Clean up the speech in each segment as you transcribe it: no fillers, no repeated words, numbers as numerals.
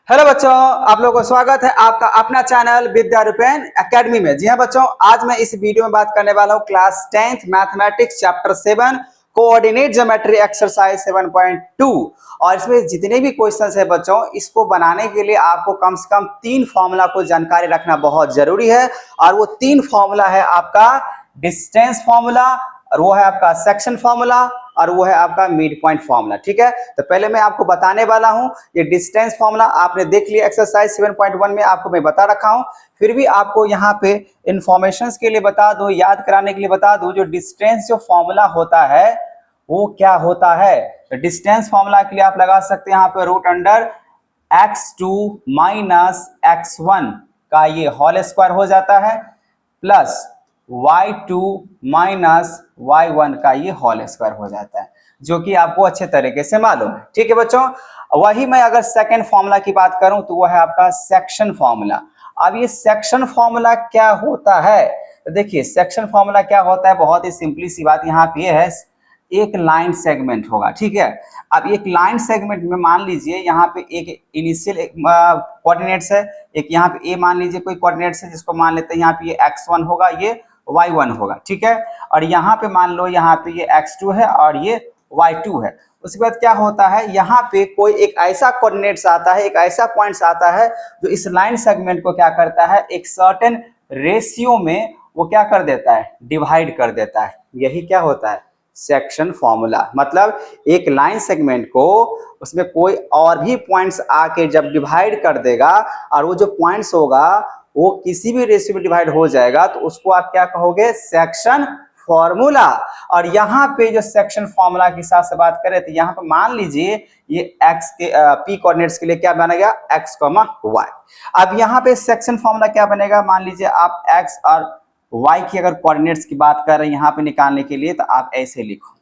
Hello बच्चों, आप लोगों को स्वागत है आपका अपना चैनल विद्यारूपेन एकेडमी में। जी हाँ बच्चों, आज मैं इस वीडियो में बात करने वाला हूँ class 10th mathematics chapter 7 coordinate geometry exercise 7.2। और इसमें जितने भी क्वेश्चंस है बच्चों, इसको बनाने के लिए आपको कम से कम 3 फॉर्मूला को जानकारी रखना बहुत जरूरी है। और वो 3 फॉर्मूला है आपका डिस्टेंस फॉर्मूला, और वो है आपका सेक्शन फॉर्मूला, और वो है आपका मिड पॉइंट फॉर्मूला। ठीक है, तो पहले मैं आपको बताने वाला हूं ये डिस्टेंस फॉर्मूला आपने देख लिया एक्सरसाइज 7.1 में, आपको मैं बता रखा हूं। फिर भी आपको यहाँ पे इंफॉर्मेशन के लिए बता दूं, याद कराने के लिए बता दूं, जो डिस्टेंस जो फॉर्मूला होता है वो क्या होता है। तो डिस्टेंस फॉर्मूला के लिए आप लगा सकते हैं यहाँ पे root under x2 minus x1 का ये होल स्क्वायर हो जाता है, प्लस y2 माइनस y1 का ये होल स्क्वायर हो जाता है, जो कि आपको अच्छे तरीके से मालूम है। ठीक है बच्चों, वही मैं अगर सेकंड फॉर्मूला की बात करूं तो वो है आपका सेक्शन फॉर्मूला। अब ये सेक्शन फॉर्मूला क्या होता है, तो देखिए सेक्शन फॉर्मूला क्या होता है, बहुत ही सिंपली सी बात यहाँ पे है, एक लाइन सेगमेंट होगा। ठीक है, अब एक लाइन सेगमेंट में मान लीजिए यहाँ पे एक इनिशियल कोऑर्डिनेट्स है, एक यहाँ पे ए मान लीजिए कोई कोऑर्डिनेट्स है, जिसको मान लेते हैं यहाँ पे ये x1 होगा, ये y1 होगा। ठीक है, और यहाँ पे मान लो यहाँ पे ये x2 है और ये y2 है। उसके बाद क्या होता है, यहाँ पे कोई एक ऐसा कोऑर्डिनेट्स आता है, एक ऐसा पॉइंट्स आता है जो इस लाइन सेगमेंट को क्या करता है, एक सर्टेन रेशियो में वो क्या कर देता है, डिवाइड कर देता है। यही क्या होता है, सेक्शन फॉर्मूला। मतलब एक लाइन सेगमेंट को उसमें कोई और भी पॉइंट्स आके जब डिवाइड कर देगा, और वो जो पॉइंट्स होगा वो किसी भी रेशियो में डिवाइड हो जाएगा, तो उसको आप क्या कहोगे, सेक्शन फॉर्मूला। और यहाँ पे जो सेक्शन फॉर्मूला के हिसाब से बात करें तो यहाँ पे मान लीजिए ये x के p कोऑर्डिनेट्स के लिए क्या बनेगा, x, y। अब यहाँ पे सेक्शन फॉर्मूला क्या बनेगा, मान लीजिए आप x और y की अगर कोऑर्डिनेट्स की बात कर रहे हैं यहाँ पे निकालने के लिए, तो आप ऐसे लिखो।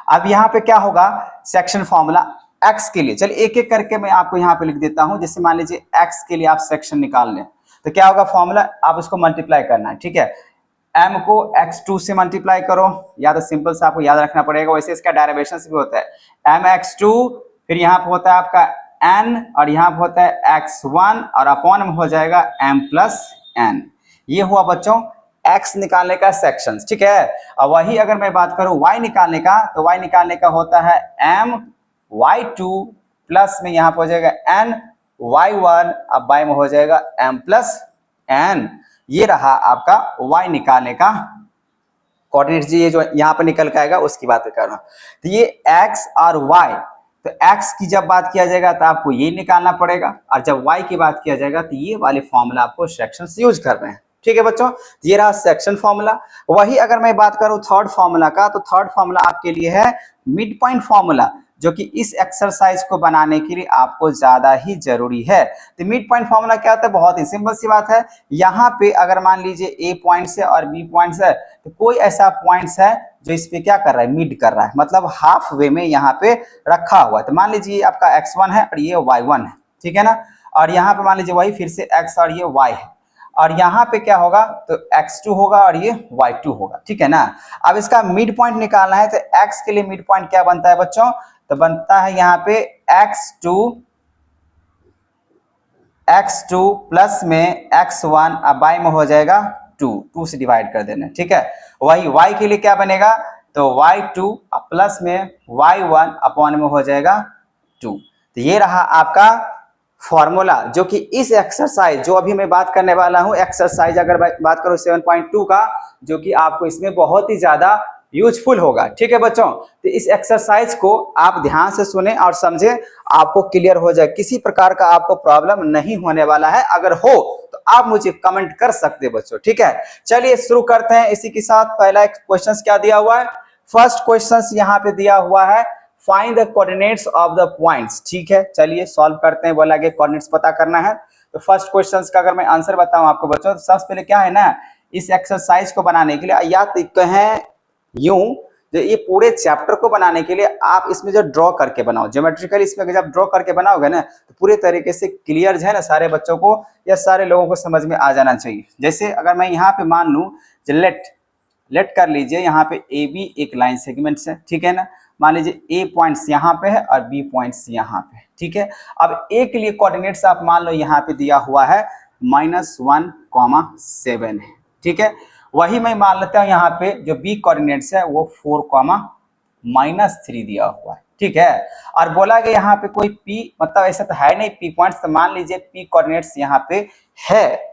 अब यहाँ पे क्या होगा, सेक्शन फॉर्मूला x के लिए, चलिए एक एक करके मैं आपको यहाँ पे लिख देता हूँ। जैसे मान लीजिए x के लिए आप सेक्शन निकाल लें, तो क्या होगा फॉर्मूला, आप उसको मल्टीप्लाई करना है। ठीक है, m को x2 से मल्टीप्लाई करो, या तो सिंपल से आपको याद रखना पड़ेगा, वैसे इसका डेरिवेशन भी होता है mx2, फिर यहाँ पे होता है आपका n, और यहाँ पे होता है x1, और अपॉन में हो जाएगा m प्लस n। ये हुआ बच्चों x निकालने का सेक्शन। ठीक है, और वही अगर मैं बात करूं y निकालने का, तो y निकालने का होता है m y2 प्लस में यहाँ पे हो जाएगा n y1, अब y में हो जाएगा m प्लस n। ये रहा आपका y निकालने का कोऑर्डिनेट जी, ये जो यहाँ पे निकल के आएगा उसकी बात कर रहा हूँ। तो ये x और y, तो x की जब बात किया जाएगा तो आपको ये निकालना पड़ेगा, और जब y की बात किया जाएगा तो ये वाले फॉर्मूला आपको सेक्शन से यूज कर रहे हैं। ठीक है बच्चों, ये रहा सेक्शन फॉर्मूला। वही अगर मैं बात करूं थर्ड फॉर्मूला का, तो थर्ड फॉर्मूला आपके लिए है मिड पॉइंट फॉर्मूला, जो कि इस एक्सरसाइज को बनाने के लिए आपको ज्यादा ही जरूरी है। तो मिड पॉइंट फॉर्मूला क्या होता है, बहुत ही सिंपल सी बात है। यहाँ पे अगर मान लीजिए ए पॉइंट्स है और बी पॉइंट्स है, तो कोई ऐसा पॉइंट्स है जो इस पे क्या कर रहा है, मिड कर रहा है, मतलब हाफ वे में यहाँ पे रखा हुआ है। तो मान लीजिए आपका x1 है और ये y1 है, ठीक है ना, और यहाँ पे मान लीजिए वही फिर से x और ये y है, और यहाँ पे क्या होगा, तो x2 होगा और ये y2 होगा। ठीक है ना, अब इसका मिड पॉइंट निकालना है, तो x के लिए मिड पॉइंट क्या बनता है बच्चों, तो बनता है यहाँ पे x2 प्लस में x1, अब y में हो जाएगा 2 से डिवाइड कर देना। ठीक है, वही y के लिए क्या बनेगा, तो y2 प्लस में y1 अपॉन में हो जाएगा 2। तो ये रहा आपका फॉर्मूला, जो कि इस एक्सरसाइज जो अभी मैं बात करने वाला हूं, एक्सरसाइज अगर बात करो 7.2 का, जो कि आपको इसमें बहुत ही ज्यादा यूजफुल होगा। ठीक है बच्चों, तो इस एक्सरसाइज को आप ध्यान से सुने और समझे, आपको क्लियर हो जाए, किसी प्रकार का आपको प्रॉब्लम नहीं होने वाला है। अगर हो तो आप मुझे कमेंट कर सकते हैं बच्चों। ठीक है, चलिए शुरू करते हैं। इसी के साथ पहला एक क्वेश्चन क्या दिया हुआ है, फर्स्ट क्वेश्चन यहाँ पे दिया हुआ है, find the coordinates of the points. ठीक है, चलिए सॉल्व करते हैं। बोला कि कोऑर्डिनेट्स पता करना है, तो फर्स्ट क्वेश्चन का अगर मैं आंसर बताऊं आपको बच्चों, तो सबसे पहले क्या है ना, इस एक्सरसाइज को बनाने के लिए, या तो कहें यूं, जो ये पूरे चैप्टर को बनाने के लिए आप इसमें जो ड्रॉ करके बनाओ, ज्योमेट्रिकली इसमें जब ड्रॉ करके बनाओगे ना, तो पूरे तरीके से क्लियर है ना, सारे बच्चों को या सारे लोगों को समझ में आ जाना चाहिए। जैसे अगर मैं यहाँ पे मान लूं, लेट कर लीजिए, यहाँ पे ए बी एक लाइन सेगमेंट्स है, ठीक है ना, मान लीजिए ए पॉइंट्स यहाँ पे है और बी पॉइंट्स यहाँ पे, ठीक है। अब ए के लिए कोऑर्डिनेट्स आप मान लो यहाँ पे दिया हुआ है -1,7 है, ठीक है। वही मैं मान लेता हूँ यहाँ पे जो बी कोऑर्डिनेट्स है वो 4,-3 दिया हुआ है, ठीक है। और बोला कि यहाँ पे कोई पी, मतलब ऐसा तो है नहीं पी पॉइंट्स, तो मान लीजिए पी कोऑर्डिनेट्स यहाँ पे है,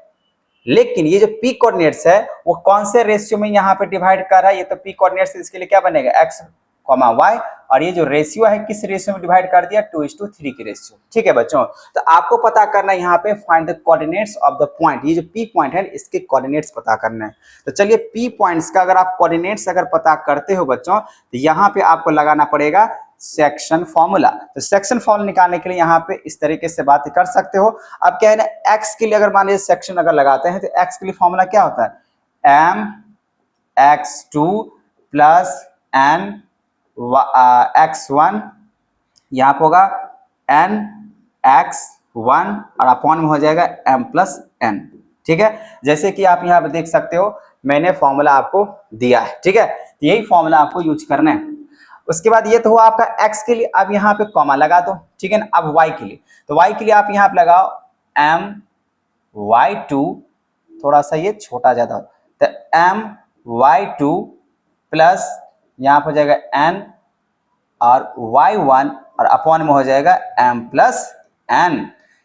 लेकिन ये जो पी कोऑर्डिनेट्स है वो कौन से रेशियो में यहाँ पे डिवाइड कर रहा है, ये तो पी कोऑर्डिनेट्स, इसके लिए क्या बनेगा x, y, और ये जो रेशियो है किस रेशियो में डिवाइड कर दिया, 2:3 की रेशियो, ठीक है बच्चों। तो आपको पता करना है यहाँ पे find the coordinates of the point, ये जो पी पॉइंट है इसके कोऑर्डिनेट्स पता करना है। तो चलिए पी पॉइंट्स का अगर आप कोऑर्डिनेट्स अगर पता करते हो बच्चों, तो यहाँ पे आपको लगाना पड़ेगा सेक्शन फॉर्मूला। तो सेक्शन फॉर्मूला निकालने के लिए यहाँ पे इस तरीके से बात कर सकते हो। अब क्या है ना, x के लिए अगर मान लीजिए सेक्शन अगर लगाते हैं तो x के लिए फॉर्मूला क्या होता है, mx2 प्लस n x1, यहाँ पे होगा n x1 और अपॉन में हो जाएगा m प्लस n, ठीक है। जैसे कि आप यहाँ पे देख सकते हो मैंने फॉर्मूला आपको दिया है, ठीक है। यही फॉर्मूला आपको यूज करना है। उसके बाद ये तो हुआ आपका x के लिए, अब यहाँ पे कॉमा लगा दो, ठीक है ना। अब y के लिए, तो y के लिए आप यहाँ पे लगाओ my2, थोड़ा सा ये छोटा ज्यादा हो तो my2 प्लस यहाँ पे हो जाएगा n और y1 और अपॉन में हो जाएगा m प्लस n।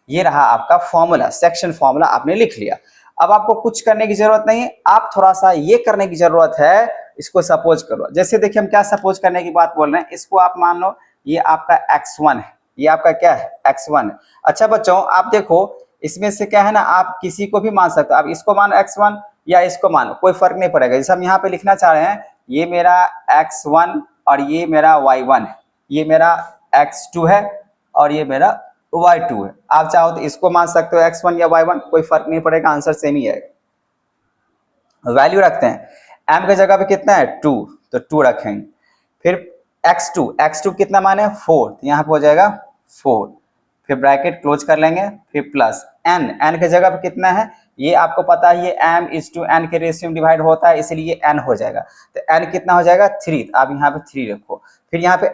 ये रहा आपका फॉर्मूला, सेक्शन फॉर्मूला आपने लिख लिया। अब आपको कुछ करने की जरूरत नहीं है, आप थोड़ा सा ये करने की जरूरत है, इसको सपोज करो। जैसे देखिए हम क्या सपोज करने की बात बोल रहे हैं, इसको आप मान लो ये आपका x1 है, ये आपका क्या है x1 है। अच्छा बच्चों आप देखो इसमें से क्या है ना, आप किसी को भी मान सकते हो, आप इसको मानो x1 या इसको मानो, कोई फर्क नहीं पड़ेगा। जैसे हम यहाँ पे लिखना चाह रहे हैं, ये मेरा x1 और ये मेरा y1 है, ये मेरा x2 है और ये मेरा y2 है। आप चाहो तो इसको मान सकते हो x1 या y1, कोई फर्क नहीं पड़ेगा, आंसर सेम ही आएगा। वैल्यू रखते हैं, m के जगह पे कितना है 2, तो 2 रखेंगे। फिर x2 कितना माने 4, तो यहाँ पे हो जाएगा 4, फिर ब्रैकेट क्लोज कर लेंगे, फिर प्लस n के जगह पे कितना है, ये आपको पता है ये m:n के रेशियो में डिवाइड होता है, इसलिए n हो जाएगा। तो n कितना हो जाएगा 3, तो आप यहाँ पे 3 रखो। फिर यहाँ पे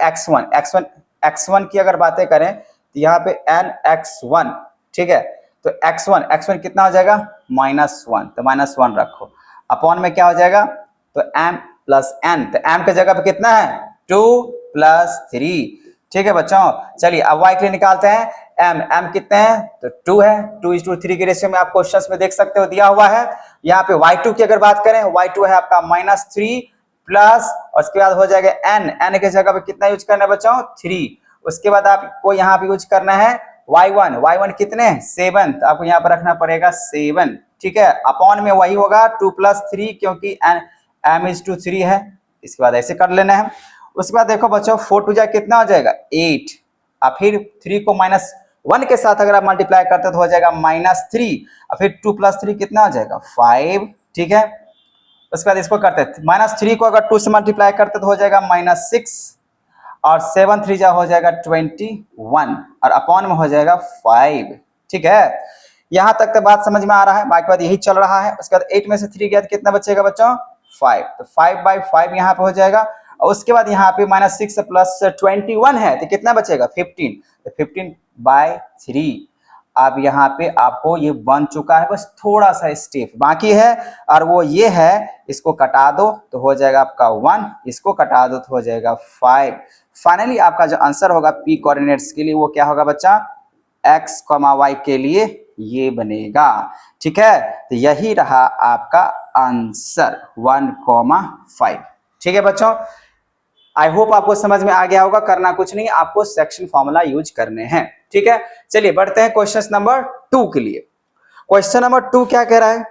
x1 की अगर बातें करें तो यहाँ पे nx1, ठीक है। तो x1 कितना हो जाएगा -1, तो -1 रखो। अपॉन में क्या हो जाएगा, तो m प्लस n, तो m के जगह पे कितना है 2 + 3, ठीक है बच्चों। चलिए अब y के लिए निकालते हैं, m कितने हैं, तो 2 है, 2:3 के रेशियो में आप क्वेश्चंस में देख सकते हो दिया हुआ है। यहाँ पे y2 की अगर बात करें, y2 है आपका -3 प्लस, और उसके बाद हो जाएगा n के जगह पे कितना यूज करना है बच्चों 3। उसके बाद आपको यहाँ पे यूज करना है y1 कितने 7, तो आपको यहाँ पर रखना पड़ेगा 7, ठीक है। अपॉन में वही होगा 2 + 3, क्योंकि m:3 है। इसके बाद ऐसे कर लेना है। उसके बाद देखो बच्चों 4 2 जा कितना हो जाएगा 8, और फिर 3 को -1 के साथ अगर आप मल्टीप्लाई करते तो हो जाएगा -3, और फिर 2 + 3 कितना हो जाएगा 5, ठीक है। उसके बाद इसको करते -3 को अगर 2 से मल्टीप्लाई करते तो हो जाएगा -6, और 7 3 जा हो जाएगा 21, और अपॉन में हो जाएगा 5, ठीक है। यहां तक तो बात समझ में आ रहा है, बाकी बात यही चल रहा है। उसके बाद 8 में से 3 गया तो कितना बचेगा बच्चों 5, तो 5/5 यहाँ पे हो जाएगा। और उसके बाद यहाँ पे -6 प्लस 21 है, तो कितना बचेगा 15, तो 15/3। अब यहाँ पे आपको ये बन चुका है, बस थोड़ा सा स्टेप बाकी है, और वो ये है, इसको कटा दो तो हो जाएगा आपका 1, इसको कटा दो तो हो जाएगा 5। फाइनली आपका जो आंसर होगा पी कोऑर्डिनेट्स के लिए वो क्या होगा बच्चा, x, y के लिए ये बनेगा, ठीक है। तो यही रहा आपका आंसर 1,5, ठीक है बच्चों। आई होप आपको समझ में आ गया होगा। करना कुछ नहीं, आपको सेक्शन फॉर्मूला यूज करने हैं, ठीक है। चलिए बढ़ते हैं क्वेश्चन नंबर 2 के लिए। क्वेश्चन नंबर 2 क्या कह रहा है,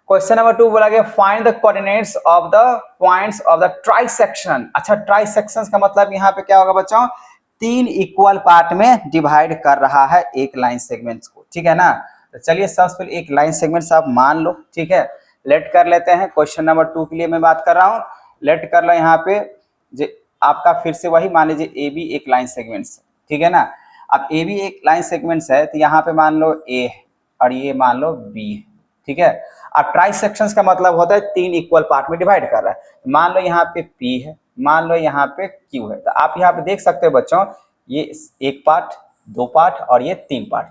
क्वेश्चन नंबर 2 बोला गया find the coordinates of the points of the trisection. अच्छा ट्राइसेक्शन का मतलब यहाँ पे क्या होगा बच्चों, 3 इक्वल पार्ट में डिवाइड कर रहा है एक लाइन सेगमेंट्स को, ठीक है ना। तो चलिए सबसे पहले एक लाइन सेगमेंट्स आप मान लो, ठीक है। लेट कर लेते हैं, क्वेश्चन नंबर 2 के लिए मैं बात कर रहा हूँ। लेट कर लो यहाँ पे जो आपका फिर से वही मान लीजिए ए बी एक लाइन सेगमेंट्स, ठीक है ना। अब ए बी एक लाइन सेगमेंट्स है, तो यहाँ पे मान लो ए और ये मान लो बी है, ठीक है। अब ट्राइसेक्शंस का मतलब होता है 3 इक्वल पार्ट में डिवाइड कर रहा है। मान लो यहाँ पे P है मान लो यहाँ पे Q है, तो आप यहाँ पे देख सकते हो बच्चों, ये एक पार्ट, दो पार्ट और ये तीन पार्ट,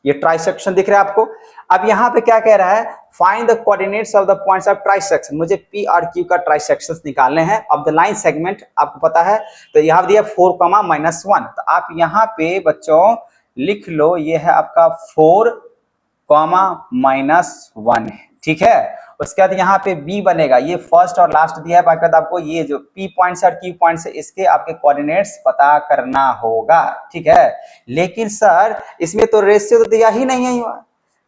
ये ट्राइसेक्शन दिख रहा है आपको। अब यहाँ पे क्या कह रहा है, find the coordinates of the points of trisection, मुझे P और Q का ट्राइसेक्शंस निकालने हैं ऑफ द लाइन सेगमेंट, आपको पता है। तो यहाँ दिया 4,-1, तो आप यहाँ पे बच्चों लिख लो, ये है आपका 4,-1, ठीक है। उसके बाद यहाँ पे B बनेगा, ये फर्स्ट और लास्ट दिया है, बाकी आपको ये जो P पॉइंट्स और Q पॉइंट्स है इसके आपके कोऑर्डिनेट्स पता करना होगा, ठीक है। लेकिन सर इसमें तो रेशियो तो दिया ही नहीं है,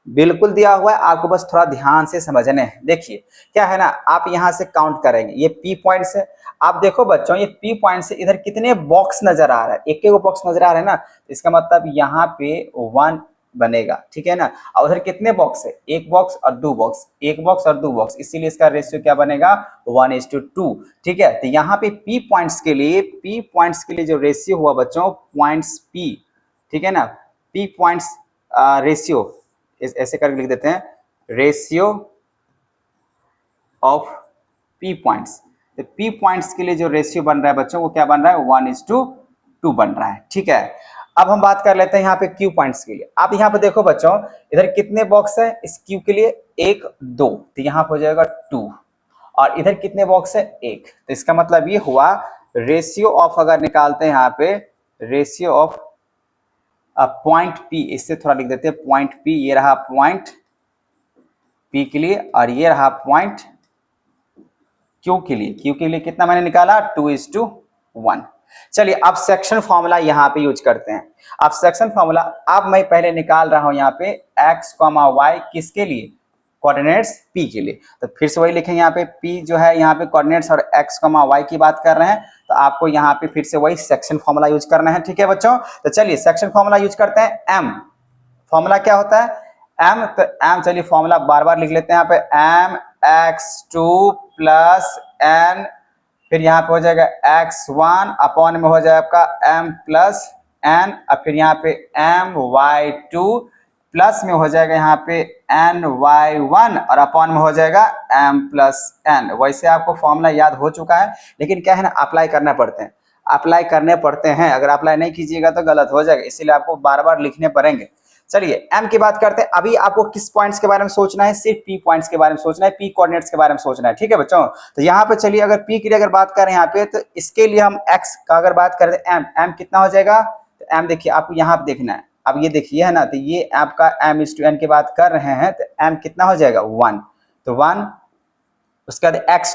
बिल्कुल दिया हुआ है, आपको बस थोड़ा ध्यान से समझने हैं। देखिए क्या है ना, आप यहाँ से काउंट करेंगे, ये P पॉइंट्स है, आप देखो बच्चों ये P पॉइंट से इधर कितने बॉक्स नजर आ रहा है, एक एक बॉक्स नजर आ रहा है ना, इसका मतलब यहाँ पे 1 बनेगा, ठीक है ना। और उधर कितने बॉक्स है, एक बॉक्स और दो बॉक्स, एक बॉक्स और दो बॉक्स, इसीलिए इसका रेशियो क्या बनेगा 1:2, ठीक है। तो यहाँ पे P पॉइंट्स के लिए जो रेशियो हुआ बच्चों, पॉइंट्स P, ठीक है ना, P पॉइंट्स रेशियो ऐसे करके लिख देते हैं, रेशियो ऑफ P पॉइंट्स। तो P पॉइंट्स के लिए जो रेशियो बन रहा है बच्चों, वो क्या बन रहा है 1:2 बन रहा है, ठीक है। अब हम बात कर लेते हैं यहाँ पे Q पॉइंट्स के लिए। आप यहाँ पे देखो बच्चों, इधर कितने बॉक्स है इस Q के लिए, 1 2, तो यहाँ पे हो जाएगा 2, और इधर कितने बॉक्स है 1, तो इसका मतलब ये हुआ रेशियो ऑफ, अगर निकालते हैं यहाँ पे रेशियो ऑफ पॉइंट P, इससे थोड़ा लिख देते हैं पॉइंट P, ये रहा पॉइंट P के लिए, और ये रहा पॉइंट Q के लिए। Q के लिए कितना मैंने निकाला 2:1। चलिए अब सेक्शन फॉर्मूला यहाँ पे यूज करते हैं। अब सेक्शन फॉर्मूला अब मैं पहले निकाल रहा हूं यहाँ पे x, y किसके लिए, कोऑर्डिनेट्स P के लिए। तो फिर से वही लिखेंगे, यहाँ पे P जो है यहाँ पे कोऑर्डिनेट्स और x, y की बात कर रहे हैं, तो आपको यहाँ पे फिर से वही सेक्शन फॉर्मूला यूज करना है, ठीक है बच्चों। तो चलिए सेक्शन फॉर्मूला यूज करते हैं। m फॉर्मूला क्या होता है m, तो m चलिए फॉर्मूला बार बार लिख लेते हैं यहाँ पे, mx2 + n, फिर यहाँ पे हो जाएगा x1 अपॉन में हो जाएगा आपका m + n, और फिर यहाँ पे my2 प्लस में हो जाएगा यहाँ पे ny1 और अपॉन में हो जाएगा m + n। वैसे आपको फॉर्मूला याद हो चुका है, लेकिन क्या है ना, अप्लाई करना पड़ते हैं, अगर अप्लाई नहीं कीजिएगा तो गलत हो जाएगा, इसीलिए आपको बार बार लिखने पड़ेंगे। चलिए m की बात करते हैं। अभी आपको किस पॉइंट्स के बारे में सोचना है, सिर्फ P पॉइंट्स के बारे में सोचना है, P कोऑर्डिनेट्स के बारे में सोचना है, ठीक है बच्चों। तो यहाँ पे चलिए अगर P के लिए अगर बात करें यहाँ पे, तो इसके लिए हम x का अगर बात करें तो m कितना हो जाएगा, तो m देखिए आपको यहाँ पे देखना है, अब ये देखिए है ना, तो ये आपका m:n की बात कर रहे हैं, तो m कितना हो जाएगा 1, तो 1। उसके बाद x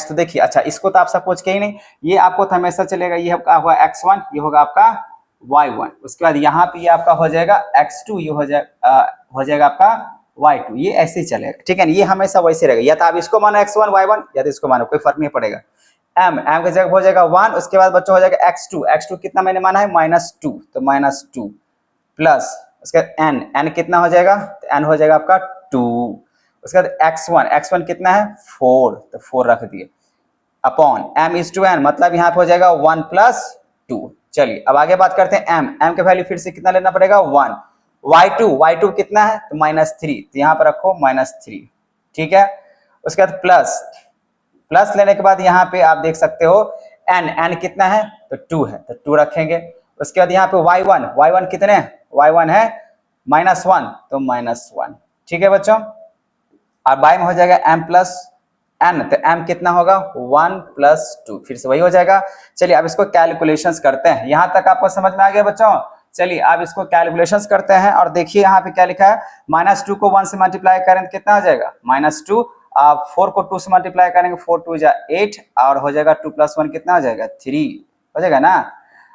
तो देखिए, अच्छा इसको तो आप सपोज के ही नहीं, ये आपको तो हमेशा चलेगा, ये आपका हुआ x1, ये होगा आपका y1। उसके बाद यहाँ पे ये आपका हो जाएगा x2, ये हो जाएगा आपका y2, ये ऐसे ही चलेगा, ठीक है ना, ये हमेशा वैसे रहेगा, या तो आप इसको मानो x1 y1, या तो इसको मानो, कोई फर्क नहीं पड़ेगा। m की जगह हो जाएगा 1, उसके बाद बच्चों हो जाएगा x2 कितना मैंने माना है -2, तो -2 प्लस उसके बाद n कितना हो जाएगा, तो n हो जाएगा आपका 2। उसके बाद x1 कितना है 4, तो 4 रख दिए, अपॉन m:n, मतलब यहाँ पे हो जाएगा 1 + 2। चलिए अब आगे बात करते हैं m के वैल्यू फिर से कितना लेना पड़ेगा 1। y2 कितना है, तो -3, तो यहाँ पर रखो -3, ठीक है। उसके बाद प्लस लेने के बाद यहाँ पे आप देख सकते हो n कितना है, तो 2 है, तो 2 रखेंगे। उसके बाद यहाँ पे y1 कितने, y1 है -1, तो -1, ठीक है बच्चों। और बाय में हो जाएगा m + n, तो m कितना होगा 1 + 2, फिर से वही हो जाएगा। चलिए अब इसको कैलकुलेशंस करते हैं, यहाँ तक आपको समझ में आ गया बच्चों। चलिए अब इसको कैलकुलेशंस करते हैं, और देखिए यहाँ पे क्या लिखा है, -2 को 1 से मल्टीप्लाई करें तो कितना हो जाएगा -2, 4 को 2 से मल्टीप्लाई करेंगे 4 2 जा 8, और हो जाएगा 2 + 1 कितना हो जाएगा 3, हो जाएगा ना।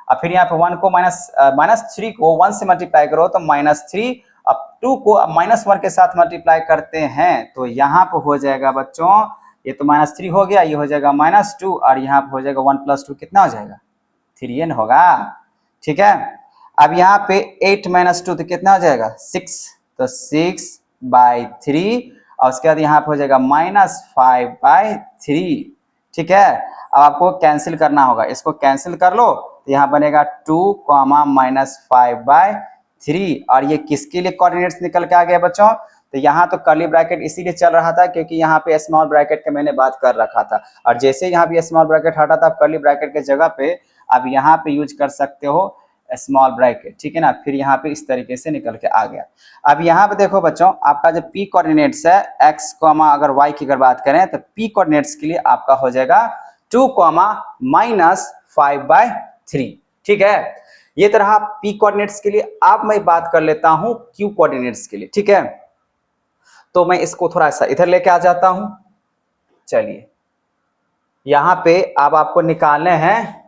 अब फिर यहाँ पे 1 को -3 को 1 से मल्टीप्लाई करो तो -3, अब 2 को -1 के साथ मल्टीप्लाई करते हैं तो यहाँ पे हो जाएगा बच्चों, ये तो -3 हो गया, ये हो जाएगा -2, और यहाँ पे हो जाएगा 1 + 2 कितना हो जाएगा 3n होगा, ठीक है। अब यहाँ पे 8 - 2 तो कितना हो जाएगा 6, तो 6/3, और उसके बाद यहाँ पे हो जाएगा -5/3, ठीक है। अब आपको कैंसिल करना होगा, इसको कैंसिल कर लो, तो यहाँ बनेगा 2, -5/3, और ये किसके लिए कोऑर्डिनेट्स निकल के आ गया बच्चों, तो यहाँ तो कर्ली ब्रैकेट इसीलिए चल रहा था क्योंकि यहाँ पे स्मॉल ब्रैकेट का मैंने बात कर रखा था, और जैसे यहाँ पे स्मॉल ब्रैकेट हटा था, कर्ली ब्रैकेट के जगह पे आप यहाँ पे यूज कर सकते हो स्मॉल ब्रैकेट, ठीक है ना। फिर यहाँ पे इस तरीके से निकल के आ गया। अब यहाँ पे देखो बच्चों, आपका जो पी कोऑर्डिनेट्स है एक्स कॉमा अगर वाई की अगर बात करें तो पी कोऑर्डिनेट्स के लिए आपका हो जाएगा 2 -5/3, ठीक है। ये तरह पी कोऑर्डिनेट्स के लिए। अब मैं बात कर लेता हूं क्यू कोऑर्डिनेट्स के लिए, ठीक है। तो मैं इसको थोड़ा सा इधर लेके आ जाता हूं। चलिए, यहां पे अब आपको निकालने हैं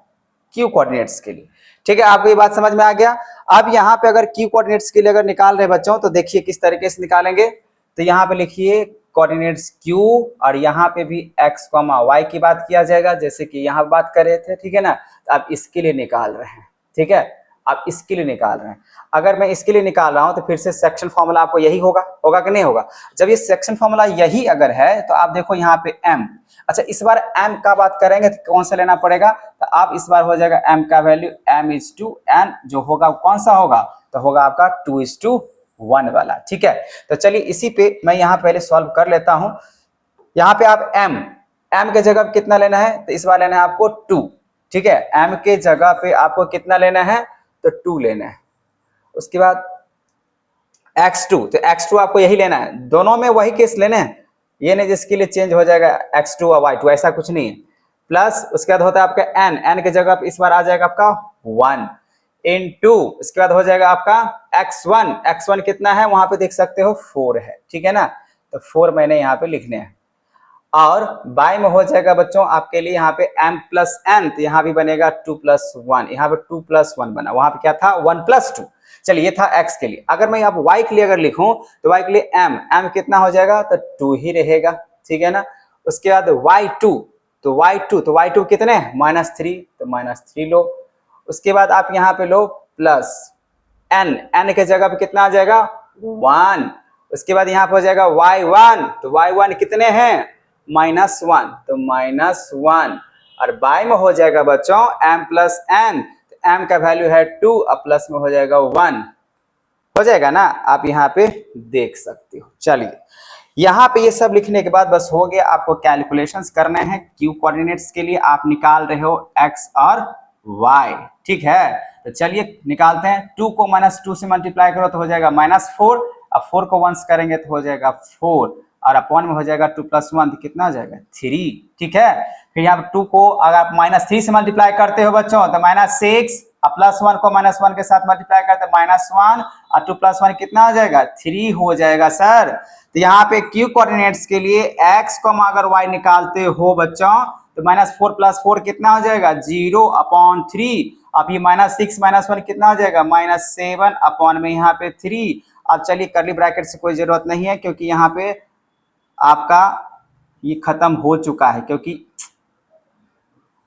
क्यू कोऑर्डिनेट्स के लिए, ठीक है। आपको ये बात समझ में आ गया। अब यहाँ पे अगर क्यू कोऑर्डिनेट्स के लिए अगर निकाल रहे बच्चों तो देखिए किस तरीके से निकालेंगे। तो यहाँ पे लिखिए कोऑर्डिनेट्स क्यू, और यहाँ पे भी एक्स कॉमा वाई की बात किया जाएगा, जैसे कि यहाँ बात कर रहे थे, ठीक है ना। तो आप इसके लिए निकाल रहे हैं, ठीक है, आप इसके लिए निकाल रहे हैं। अगर मैं इसके लिए निकाल रहा हूं तो फिर से सेक्शन फॉर्मूला आपको यही होगा कि नहीं होगा। जब ये सेक्शन फॉर्मूला यही अगर है तो आप देखो यहाँ पे m, अच्छा इस बार m का बात करेंगे तो कौन सा लेना पड़ेगा, तो आप इस बार हो जाएगा m का वैल्यू m/n, जो होगा कौन सा होगा, तो होगा आपका 2:1 वाला, ठीक है। तो चलिए इसी पे मैं यहाँ पहले सॉल्व कर लेता हूँ। यहाँ पे आप m के जगह कितना लेना है, तो इस बार लेना है आपको 2, ठीक है। m के जगह पे आपको कितना लेना है, तो 2 लेना है। उसके बाद x2, तो x2 आपको यही लेना है, दोनों में वही केस लेने हैं, ये नहीं जिसके लिए चेंज हो जाएगा x2 और y2, ऐसा कुछ नहीं है। प्लस उसके बाद होता है आपका n के जगह पे इस बार आ जाएगा आपका 1 इनटू, इसके बाद हो जाएगा आपका x1 कितना है वहां पे देख सकते हो 4 है, ठीक है ना। तो 4 मैंने यहाँ पे लिखने हैं, और बाय में हो जाएगा बच्चों आपके लिए यहाँ पे m+n, तो यहाँ भी बनेगा 2+1, यहाँ पे 2+1 बना, वहां पे क्या था 1+2। चलिए ये था x के लिए। अगर मैं अब y के लिए अगर लिखूं तो y के लिए m कितना हो जाएगा, तो 2 ही रहेगा, ठीक है ना। उसके बाद y2 कितने -3, तो -3 लो। उसके बाद आप यहाँ पे लो प्लस n के जगह पे कितना आ जाएगा 1। उसके बाद यहाँ पे हो जाएगा y1, तो y1 कितने हैं -1, तो -1, और बाय में हो जाएगा बच्चों m+n, तो m का वैल्यू है 2 और प्लस में हो जाएगा 1, हो जाएगा ना, आप यहाँ पे देख सकते हो। चलिए यहाँ पे ये सब लिखने के बाद बस हो गया, आपको कैलकुलेशंस करने हैं क्यू कोऑर्डिनेट्स के लिए। आप निकाल रहे हो x और y, ठीक है। तो चलिए निकालते हैं। 2 को -2 से मल्टीप्लाई करो तो हो जाएगा -4, अब 4 को 1 करेंगे तो हो जाएगा 4, और अपॉन में हो जाएगा 2+1, तो कितना हो जाएगा 3, ठीक है। फिर यहाँ 2 को अगर आप -3 से मल्टीप्लाई करते हो बच्चों तो -6, और +1 को -1 के साथ मल्टीप्लाई करते -1, और 2+1 कितना हो जाएगा 3 हो जाएगा सर। तो यहाँ पे क्यू कोऑर्डिनेट्स के लिए x अगर y निकालते हो बच्चों तो -4 + 4 कितना हो जाएगा 0/3। अब ये -6 -1 कितना हो जाएगा -7 अपॉन में यहाँ पे 3। अब चलिए कर्ली ब्रैकेट से कोई जरूरत नहीं है क्योंकि यहाँ पे आपका ये खत्म हो चुका है,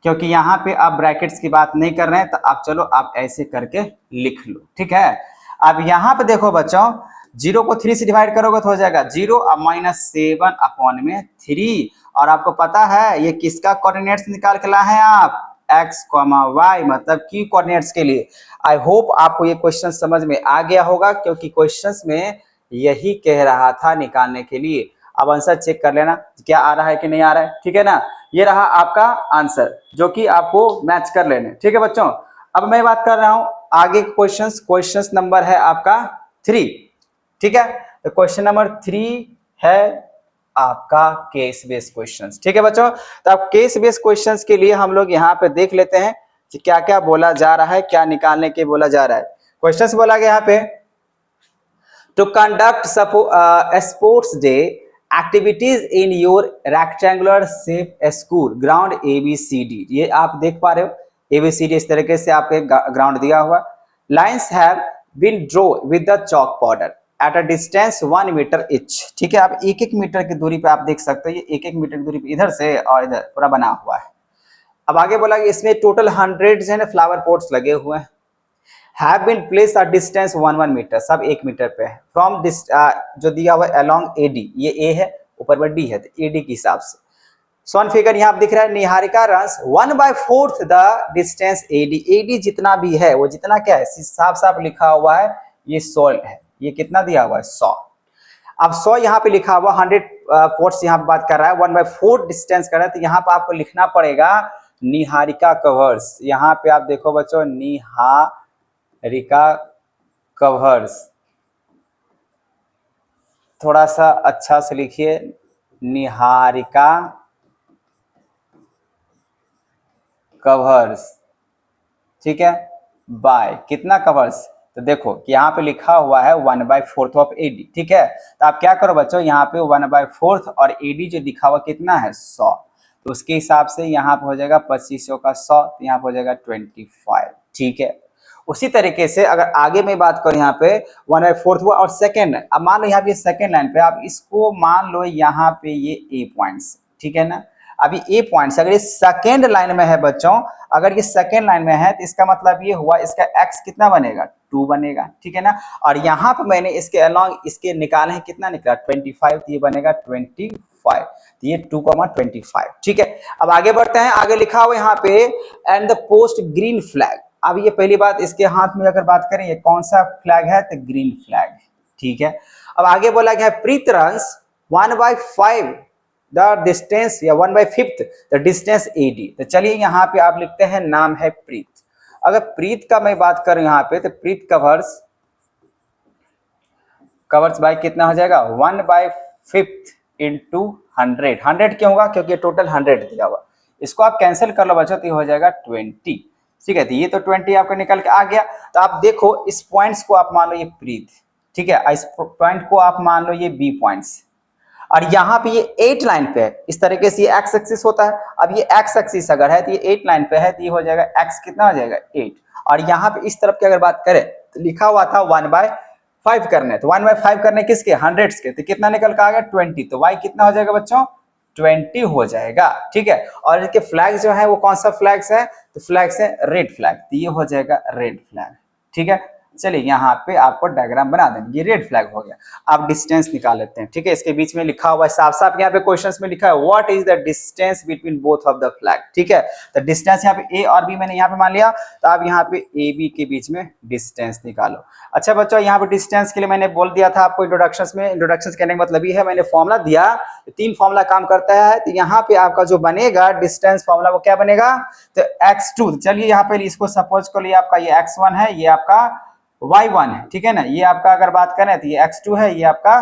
क्योंकि यहाँ पे आप ब्रैकेट्स की बात नहीं कर रहे हैं। तो आप चलो आप ऐसे करके लिख लो, ठीक है। अब यहाँ पे देखो बच्चों 0 को 3 से डिवाइड करोगे तो हो जाएगा 0 और -7 अपॉन में 3, और आपको पता है ये किसका कोऑर्डिनेट्स निकाल के लाए हैं आप x, y, मतलब क्यू कोऑर्डिनेट्स के लिए। आई होप आपको ये क्वेश्चन समझ में आ गया होगा, क्योंकि क्वेश्चंस में यही कह रहा था निकालने के लिए। अब आंसर चेक कर लेना क्या आ रहा है कि नहीं आ रहा है, ठीक है ना। ये रहा आपका आंसर जो कि आपको मैच कर लेने, ठीक है बच्चों। अब मैं बात कर रहा हूं आगे क्वेश्चंस नंबर है आपका 3, ठीक है। तो क्वेश्चन नंबर 3 है आपका केस बेस्ड क्वेश्चंस, ठीक है बच्चों। तो अब केस बेस्ड क्वेश्चंस के लिए हम लोग यहाँ पे देख लेते हैं कि क्या क्या बोला जा रहा है, क्या निकालने के बोला जा रहा है। क्वेश्चंस बोला गया यहाँ पे to conduct sports day activities in your rectangular shape school ground ABCD। ये आप देख पा रहे हो ABCD इस तरीके से आपके ग्राउंड दिया हुआ। Lines have been draw with the chalk powder at a distance 1 metre each, ठीक है। आप 1-1 मीटर की दूरी पे आप देख सकते हो, ये 1-1 मीटर की दूरी पे इधर से और इधर पूरा बना हुआ है। अब आगे बोला कि इसमें टोटल 100 जो है फ्लावर पॉट्स लगे हुए हैं। Have been place a distance 1 metre, सब 1 मीटर पे है। फ्रॉम जो दिया हुआ है अलोंग AD, ये A है ऊपर में D है, तो AD के हिसाब से सोन फिगर यहाँ दिख रहा है। Niharika runs 1/4 the distance AD जितना भी है वो जितना क्या है साफ साफ लिखा हुआ है ये 100 है। ये कितना दिया हुआ है 100। अब 100 यहाँ पे लिखा हुआ 100 फोर्ट्स यहाँ पे बात कर रहा है, 1/4 डिस्टेंस कर रहा है, तो यहाँ पे आपको लिखना पड़ेगा निहारिका कवर्स। यहाँ पे आप देखो बच्चों, निहारिका कवर्स, थोड़ा सा अच्छा से लिखिए, निहारिका कवर्स, ठीक है, बाय कितना कवर्स, तो देखो कि यहाँ पे लिखा हुआ है 1/4 ऑफ एडी, ठीक है। तो आप क्या करो बच्चों, यहाँ पे 1/4 और एडी जो लिखा हुआ कितना है 100, तो उसके हिसाब से यहाँ पे हो जाएगा 2500 का 100, तो यहाँ पे हो जाएगा 25, ठीक है। उसी तरीके से अगर आगे में बात करो यहाँ पे 1/4 हुआ और सेकेंड, अब मान लो यहाँ पे सेकेंड लाइन पे आप इसको मान लो यहाँ पे ये ए पॉइंट्स, ठीक है ना। अभी ए पॉइंट्स अगर ये सेकेंड लाइन में है बच्चों, अगर ये सेकेंड लाइन में है तो इसका मतलब ये हुआ इसका एक्स कितना बनेगा 2 बनेगा, ठीक है ना। और यहाँ पे मैंने इसके अलॉन्ग इसके निकाले हैं, कितना निकला 25, तो ये बनेगा 25, तो ये 2,25, ठीक है। अब आगे बढ़ते हैं, आगे लिखा हुआ यहाँ पे and the post green flag. अब ये पहली बात, इसके हाथ में अगर बात करें ये कौन सा फ्लैग है, तो ग्रीन फ्लैग, ठीक है। अब आगे बोला गया प्रीत रन्स 1/5 द डिस्टेंस या 1/5 द डिस्टेंस एडी। तो चलिए यहाँ पे आप लिखते हैं नाम है प्रीत। अगर प्रीत का मैं बात करूं यहाँ पे, तो प्रीत कवर्स बाय कितना हो जाएगा 1/5 इंटू 100। 100 क्यों होगा, क्योंकि टोटल 100 दिया हुआ, इसको आप कैंसिल कर लो बच्चों, तो ये हो जाएगा 20, ठीक है। तो ये तो 20 आपको निकल के आ गया। तो आप देखो इस पॉइंट्स को आप मान लो ये प्रीत, ठीक है, इस पॉइंट को आप मान लो ये बी पॉइंट्स, और यहाँ पे ये 8 लाइन पे है, इस तरीके से ये एक्स एक्सिस होता है। अब ये एक्स एक्सिस अगर है तो ये 8 लाइन पे है, तो ये हो जाएगा एक्स कितना हो जाएगा 8, और यहाँ पे इस तरफ की अगर बात करें तो लिखा हुआ था 1/5 करने, तो 1/5 करने किसके 100 के, तो कितना निकल के आ गया 20, तो y कितना हो जाएगा बच्चों 20 हो जाएगा, ठीक है। और इसके फ्लैग जो है वो कौन सा फ्लैग्स है, तो फ्लैग्स है रेड फ्लैग, तो ये हो जाएगा रेड फ्लैग, ठीक है। चलिए यहाँ पे आपको डायग्राम बना देंगे, ये रेड फ्लैग हो गया। आप डिस्टेंस निकाल लेते हैं, ठीक है। इसके बीच में लिखा हुआ है साफ साफ, यहाँ पे क्वेश्चंस में लिखा है what is the distance between both of the flag, ठीक है। तो डिस्टेंस यहाँ पे ए और बी मैंने यहाँ पे मान लिया, तो आप यहाँ पे ए बी के बीच में डिस्टेंस निकालो। अच्छा बच्चों, यहाँ पे डिस्टेंस के लिए मैंने बोल दिया था आपको इंट्रोडक्शन में, इंट्रोडक्शन कहने का मतलब ये है मैंने फॉर्मुला दिया, 3 फॉर्मुला काम करता है। तो यहाँ पे आपका जो बनेगा डिस्टेंस फॉर्मुला वो क्या बनेगा, तो x2। चलिए यहाँ पे इसको सपोज कर लिया आपका ये x1 है, ये आपका y1 है, ठीक है ना। ये आपका अगर बात करें तो ये x2 है, ये आपका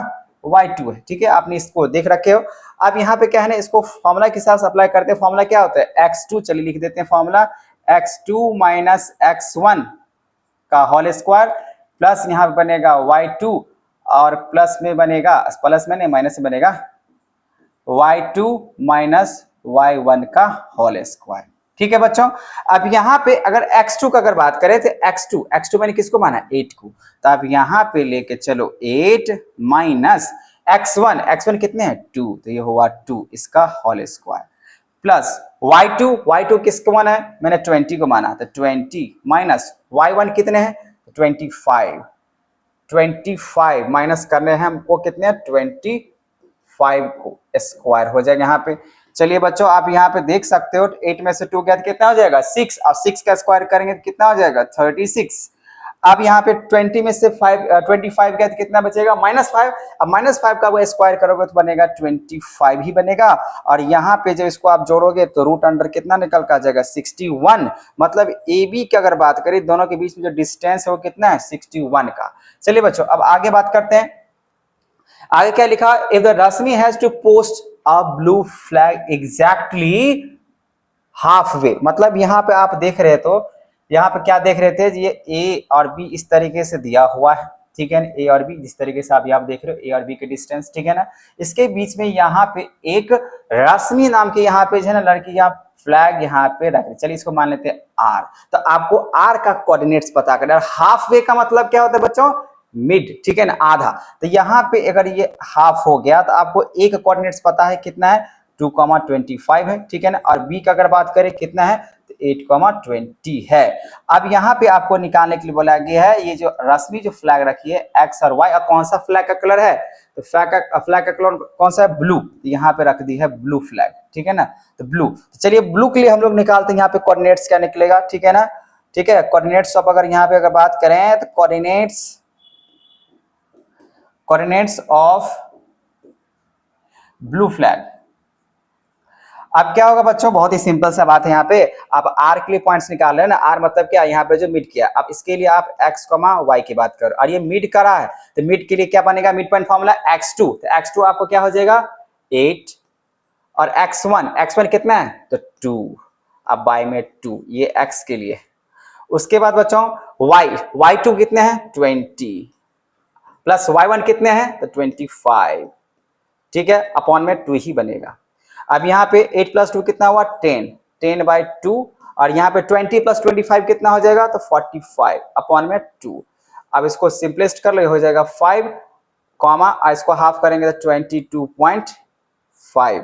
y2 है, ठीक है। आपने इसको देख रखे हो। अब यहाँ पे क्या है ना, इसको फॉर्मूला के साथ अप्लाई करते हैं। फॉर्मूला क्या होता है x2, चलिए लिख देते हैं फॉर्मूला x2 माइनस x1 का होल स्क्वायर, प्लस यहाँ पे बनेगा y2, और प्लस में बनेगा, प्लस में नहीं माइनस में बनेगा y2 माइनस y1 का होल स्क्वायर, ठीक है बच्चों। अब यहाँ पे अगर x2 का अगर बात करें तो x2 मैंने किसको माना 8 को, तो आप यहाँ पे लेके चलो 8 माइनस x1 कितने हैं 2, तो ये हुआ 2 इसका होल स्क्वायर, प्लस y2 किसको माना है मैंने 20 को माना, तो 20 माइनस y1 कितने हैं 25 माइनस करने हैं हमको कितने 25 को स्क्वायर हो जाएगा यहाँ पे। चलिए बच्चों आप यहाँ पे देख सकते हो 8 में से 2 गया तो कितना हो जाएगा 6, और 6 का स्क्वायर करेंगे तो कितना हो जाएगा 36। अब यहाँ पे 20 में से 25 गया तो कितना बचेगा -5, अब -5 का वो स्क्वायर करोगे तो बनेगा 25 ही बनेगा, और यहाँ पे जब इसको आप जोड़ोगे तो रूट अंडर कितना निकल कर आ जाएगा 61। मतलब ए बी की अगर बात करें दोनों के बीच में जो डिस्टेंस है वो कितना है 61 का। चलिए बच्चों अब आगे बात करते हैं, आगे क्या लिखा, if the Rashmi has to post a blue flag exactly halfway, मतलब यहाँ पे आप देख रहे तो यहाँ पे क्या देख रहे थे ये ए और बी इस तरीके से दिया हुआ है, ठीक है ना, ए और बी जिस तरीके से आप यहाँ देख रहे हो ए और बी के डिस्टेंस, ठीक है ना। इसके बीच में यहाँ पे एक रश्मि नाम की यहाँ पे जो है ना लड़की यहाँ फ्लैग यहाँ पे रख रही, चलिए इसको मान लेते हैं आर। तो आपको आर का कोऑर्डिनेट्स पता करना है। हाफ वे का मतलब क्या होता है बच्चों मिड, ठीक है ना, आधा। तो यहाँ पे अगर ये हाफ हो गया तो आपको एक कोऑर्डिनेट्स पता है कितना है 2,25 है, ठीक है ना, और बी का अगर बात करें कितना है तो 8,20 है। अब यहाँ पे आपको निकालने के लिए बोला गया है ये जो रश्मि जो फ्लैग रखी है एक्स और वाई, और कौन सा फ्लैग का कलर है तो फ्लैग का कलर कौन सा है ब्लू, तो यहाँ पे रख दी है ब्लू फ्लैग, ठीक है ना, तो ब्लू। तो चलिए ब्लू के लिए हम लोग निकालते हैं यहाँ पे कोऑर्डिनेट्स क्या निकलेगा, ठीक है ना, ठीक है। कोऑर्डिनेट्स अब अगर यहाँ पे अगर बात करें तो कोऑर्डिनेट्स ऑफ ब्लू फ्लैग। अब क्या होगा बच्चों, बहुत ही सिंपल सा बात है। यहाँ पे आप आर के लिए पॉइंट्स निकाल रहे हैं ना, आर मतलब क्या, यहाँ पे जो मिड किया, अब इसके लिए आप एक्स वाई की बात करो, और ये मिड करा है तो मिड के लिए क्या बनेगा, मिड पॉइंट फॉर्मूला x2, तो x2 आपको क्या हो जाएगा 8, और x1 कितना है तो 2, अब बाय में 2, ये x के लिए। उसके बाद बच्चों y2 कितने हैं 20, प्लस y1 कितने हैं तो 25, ठीक है, अपॉन में 2 ही बनेगा। अब यहाँ पे 8 प्लस 2 कितना हुआ 10, 10/2, और यहाँ पे 20 प्लस 25 कितना हो जाएगा तो 45 अपॉन में 2। अब इसको सिंपलेस्ट कर लो, हो जाएगा 5 कॉमा, इसको हाफ करेंगे तो 22.5।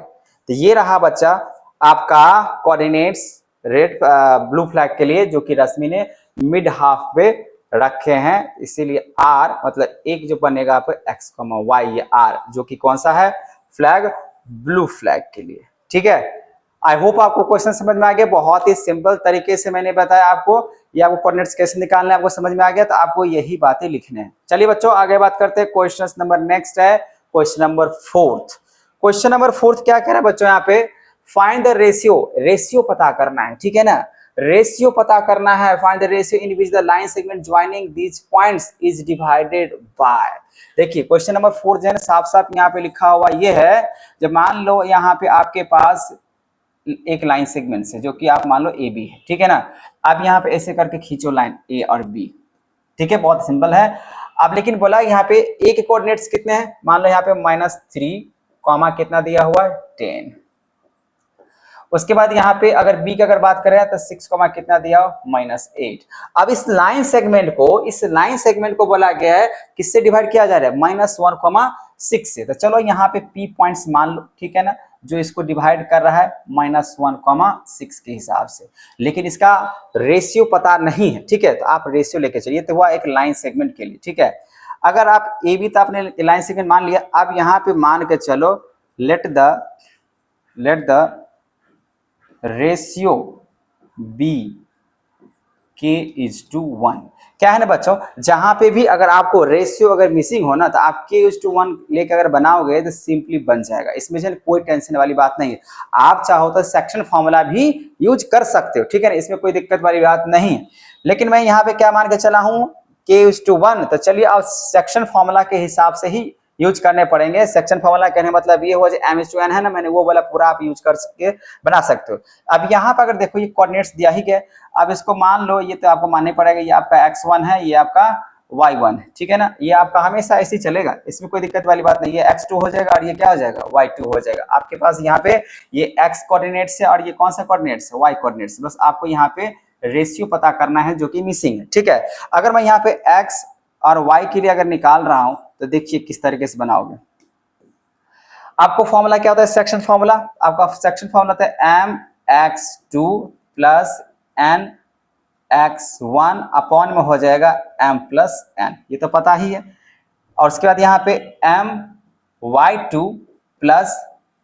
तो ये रहा बच्चा आपका कोऑर्डिनेट्स रेड ब्लू फ्लैग के लिए, जो कि रश्मि ने मिड हाफ पे रखे हैं, इसीलिए आर मतलब एक जो बनेगा आपको एक्स वाई, ये आर जो कि कौन सा है फ्लैग, ब्लू फ्लैग के लिए। ठीक है, आई होप आपको क्वेश्चन समझ में आ गया। बहुत ही सिंपल तरीके से मैंने बताया आपको, ये आपको कोऑर्डिनेट्स कैसे निकालना है आपको समझ में आ गया, तो आपको यही बातें लिखने हैं। चलिए बच्चों आगे बात करते हैं। क्वेश्चन नंबर नेक्स्ट है क्वेश्चन नंबर 4। क्वेश्चन नंबर 4 क्या कह रहा है बच्चों, यहाँ पे फाइंड द रेशियो पता करना है, ठीक है ना, रेशियो पता करना है। Find the ratio in which the line segment joining these points is divided by. देखिए क्वेश्चन नंबर 4 जो है साफ साफ यहाँ पे लिखा हुआ ये है, जब मान लो यहाँ पे आपके पास एक लाइन सेगमेंट से, जो कि आप मान लो ए बी है, ठीक है ना, अब यहाँ पे ऐसे करके खींचो लाइन ए और बी, ठीक है, बहुत सिंपल है। अब लेकिन बोला यहाँ पे ए के कोऑर्डिनेट्स कितने हैं, मान लो यहाँ पे -3 कॉमा कितना दिया हुआ है 10। उसके बाद यहाँ पे अगर बी की अगर बात करें तो 6 कॉमा कितना दिया हो -8। अब इस लाइन सेगमेंट को बोला गया है किससे डिवाइड किया जा रहा है -1,6 से। तो चलो यहाँ पे पी पॉइंट्स मान लो, ठीक है ना, जो इसको डिवाइड कर रहा है -1,6 के हिसाब से, लेकिन इसका रेशियो पता नहीं है, ठीक है, तो आप रेशियो लेके चलिए। तो हुआ एक लाइन सेगमेंट के लिए, ठीक है। अगर आप ए बी तो आपने लाइन सेगमेंट मान लिया, अब यहाँ पे मान के चलो लेट द रेशियो बी के इज टू 1। क्या है ना बच्चों, जहां पे भी अगर आपको रेशियो अगर मिसिंग हो ना, तो आप के इज टू 1 लेकर अगर बनाओगे तो सिंपली बन जाएगा, इसमें कोई टेंशन वाली बात नहीं है। आप चाहो तो सेक्शन फॉर्मूला भी यूज कर सकते हो, ठीक है ना, इसमें कोई दिक्कत वाली बात नहीं है। लेकिन मैं यहाँ पे क्या मान के चला हूँ के इज टू 1, तो चलिए आप सेक्शन फॉर्मूला के हिसाब से ही यूज करने पड़ेंगे। सेक्शन फॉर्मूला कहने मतलब ये हुआ जो m/n है ना, मैंने वो वाला पूरा आप यूज कर सके बना सकते हो। अब यहाँ पर अगर देखो ये कोऑर्डिनेट्स दिया ही गया, अब इसको मान लो, ये तो आपको मानना पड़ेगा, ये आपका x1 है, ये आपका y1 है, ठीक है ना, ये आपका हमेशा ऐसे ही चलेगा, इसमें कोई दिक्कत वाली बात नहीं। ये x2 हो जाएगा और ये क्या हो जाएगा y2 हो जाएगा। आपके पास यहाँ पे ये x कोऑर्डिनेट्स है और ये कौन सा कोऑर्डिनेट्स है y कोऑर्डिनेट्स, बस आपको यहाँ पे रेशियो पता करना है जो कि मिसिंग है, ठीक है। अगर मैं यहाँ पे x और y के लिए अगर निकाल रहा हूं तो देखिए किस तरीके से बनाओगे। आपको फॉर्मूला क्या होता है, सेक्शन फॉर्मूला, आपका सेक्शन फॉर्मूला होता है mx2 प्लस nx1 अपॉन में हो जाएगा m+n, ये तो पता ही है। और उसके बाद यहाँ पे my2 प्लस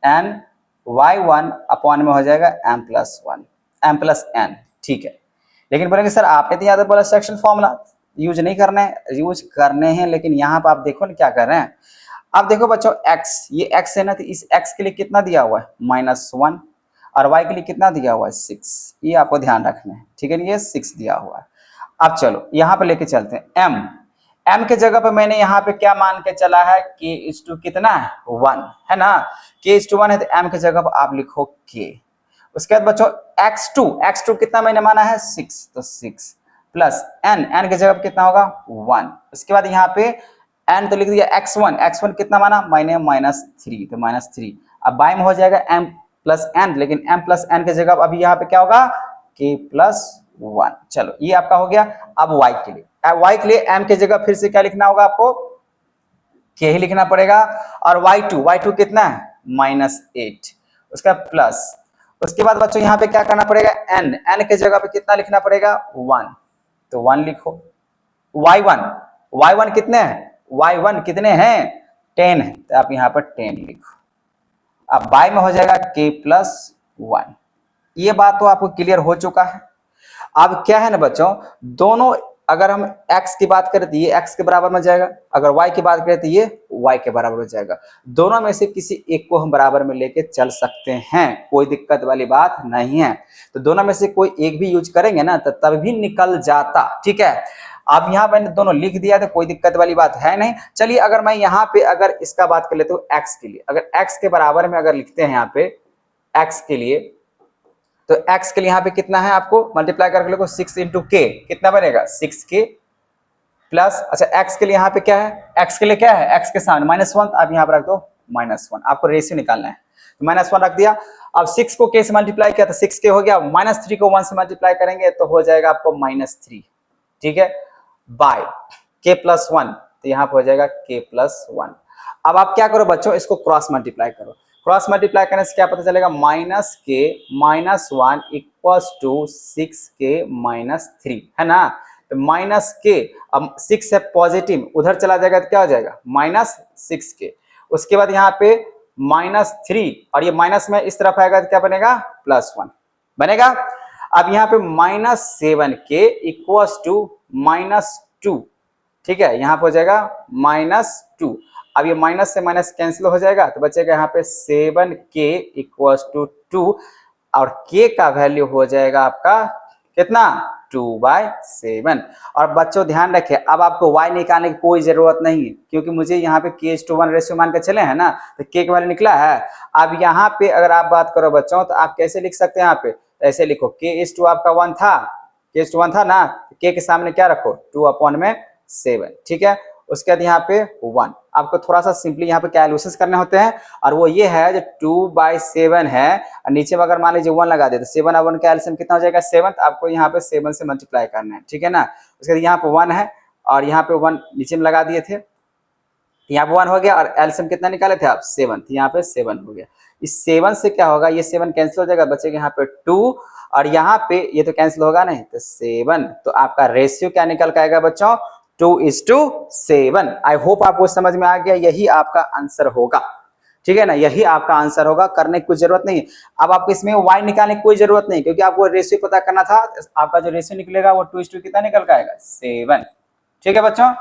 ny1 अपॉन में हो जाएगा m+n, ठीक है। लेकिन बोलेंगे सर आपने तो याद बोला सेक्शन फॉर्मूला यूज नहीं करना है, यूज करने हैं, लेकिन यहाँ पर आप देखो ना क्या कर रहे हैं। अब देखो बच्चों x, ये x है ना, तो इस x के लिए कितना दिया हुआ है -1, और y के लिए कितना दिया हुआ है 6, ये आपको ध्यान रखना है, ठीक है, ये 6 दिया हुआ है। अब चलो यहाँ पे लेके चलते हैं m के जगह पे मैंने यहाँ पे क्या मान के चला है k कितना है 1 है ना, k1 है, तो m के जगह पे आप लिखो k। उसके बाद बच्चों x2 कितना मैंने माना है 6, तो 6 प्लस n के जगह पे कितना होगा 1। उसके बाद यहाँ पे n तो लिख दिया x1 कितना माना मैंने -3, तो -3। अब बाय में हो जाएगा m+n, लेकिन m+n के जगह अभी यहाँ पे क्या होगा k+1। चलो ये आपका हो गया। अब y के लिए m के जगह फिर से क्या लिखना होगा आपको, k ही लिखना पड़ेगा। और y2 कितना है -8, उसका प्लस। उसके बाद बच्चों यहाँ पे क्या करना पड़ेगा, n के जगह पे कितना लिखना पड़ेगा 1, तो 1 लिखो। y1 कितने हैं, y1 कितने हैं 10 है, तो आप यहाँ पर 10 लिखो। अब बाय में हो जाएगा k+1। ये बात तो आपको क्लियर हो चुका है। अब क्या है ना बच्चों, दोनों अगर हम x की बात करें तो ये x के बराबर में जाएगा, अगर y की बात करें तो ये y के बराबर हो जाएगा। दोनों में से किसी एक को हम बराबर में लेके चल सकते हैं, कोई दिक्कत वाली बात नहीं है। तो दोनों में से कोई एक भी यूज करेंगे ना तो तब भी निकल जाता, ठीक है। अब यहाँ मैंने दोनों लिख दिया तो कोई दिक्कत वाली बात है नहीं। चलिए अगर मैं यहाँ पे अगर इसका बात कर लेता हूँ x के लिए, अगर x के बराबर में अगर लिखते हैं यहाँ पे x के लिए, तो x के लिए यहाँ पे कितना है, आपको मल्टीप्लाई करके लिखो 6 इंटू के, कितना बनेगा 6k प्लस, अच्छा x के लिए यहाँ पे क्या है, x के लिए क्या है, x के सामने -1, आप यहाँ पर रख दो -1, आपको रेशियो निकालना है तो -1 रख दिया। अब 6 को k से मल्टीप्लाई किया तो 6k हो गया, -3 को 1 से मल्टीप्लाई करेंगे तो हो जाएगा आपको -3, ठीक है, बाय k प्लस 1, तो यहाँ पे हो जाएगा k प्लस 1। अब आप क्या करो बच्चों, इसको क्रॉस मल्टीप्लाई करो, क्रॉस मल्टीप्लाई करने से क्या पता चलेगा, -k-1 इक्वल्स टू 6k - 3, है ना। तो -k, अब 6 है पॉजिटिव, उधर चला जाएगा तो क्या हो जाएगा -6k, उसके बाद यहाँ पे -3 और ये माइनस में इस तरफ आएगा तो क्या बनेगा +1 बनेगा। अब यहाँ पे -7k इक्वल्स टू -2, ठीक है, यहाँ पे हो जाएगा -2। अब ये माइनस से माइनस कैंसिल हो जाएगा तो बचेगा यहाँ पे 7k इक्वल्स टू 2 और k का वैल्यू हो जाएगा आपका कितना 2/7। और बच्चों ध्यान रखें, अब आपको y निकालने की कोई जरूरत नहीं है, क्योंकि मुझे यहाँ पे k:1 रेशियो मान के चले हैं ना, तो k का वैल्यू निकला है। अब यहाँ पे अगर आप बात करो बच्चों तो आप कैसे लिख सकते हैं, यहाँ पे तो ऐसे लिखो k:2 आपका 1 था, k:1 था ना, k के सामने क्या रखो 2/7, ठीक है। उसके बाद यहाँ पे 1, आपको थोड़ा सा सिंपली यहाँ पे कैलकुलेशन करने होते हैं, और वो ये है जो 2/7 है और नीचे में अगर मान लीजिए 1 लगा दे तो 7 और 1 का एलसीएम कितना हो जाएगा 7, आपको यहाँ पे 7 से मल्टीप्लाई करना है, ठीक है ना। उसके बाद यहाँ पे 1 है और यहाँ पे 1 नीचे में लगा दिए थे, यहाँ पे 1 हो गया और एलसीएम कितना निकाले थे आप 7, तो यहाँ पे 7 हो गया। इस 7 से क्या होगा, ये 7 कैंसिल हो जाएगा, बचेगा यहाँ पे 2 और यहाँ पे ये तो कैंसिल होगा नहीं तो 7, तो आपका रेशियो क्या निकल के आएगा बच्चों 2:7। आई होप आपको समझ में आ गया, यही आपका आंसर होगा, ठीक है ना, यही आपका आंसर होगा, करने की कोई जरूरत नहीं। अब आपको इसमें y निकालने की कोई जरूरत नहीं, क्योंकि आपको रेशियो पता करना था, आपका जो रेशियो निकलेगा वो 2:2 कितना निकल के आएगा 7, ठीक है बच्चों।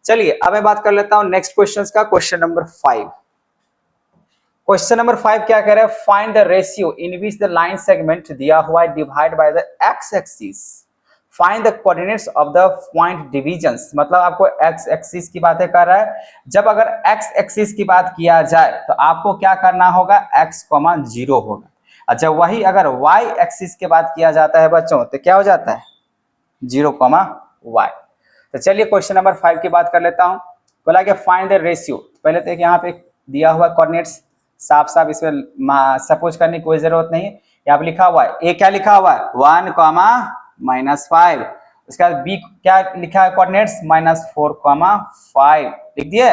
चलिए अब मैं बात कर लेता हूं नेक्स्ट क्वेश्चन का, क्वेश्चन नंबर 5। क्वेश्चन नंबर 5 क्या कह रहा है, find the ratio in which the line segment दिया हुआ है divide by the x axis, find the coordinates of the point divisions. मतलब आपको एक्स एक्सिस की बातें कर रहा है, जब अगर एक्स एक्सिस की बात किया जाए तो आपको क्या करना होगा, x, 0 होगा। अच्छा वही अगर y एक्सिस की बात किया जाता है बच्चों तो क्या हो जाता है 0, y। तो चलिए क्वेश्चन नंबर 5 की बात कर लेता हूं। बोला कि फाइंड द रेशियो, पहले तो यहाँ पे दिया हुआ कोऑर्डिनेट्स साफ साफ इसमें सपोज करने की कोई जरूरत नहीं है, यहाँ पे लिखा हुआ है ए, क्या लिखा हुआ है 1, -5, उसके बाद बी क्या लिखा है कोऑर्डिनेट्स -4, 5 लिख दिए।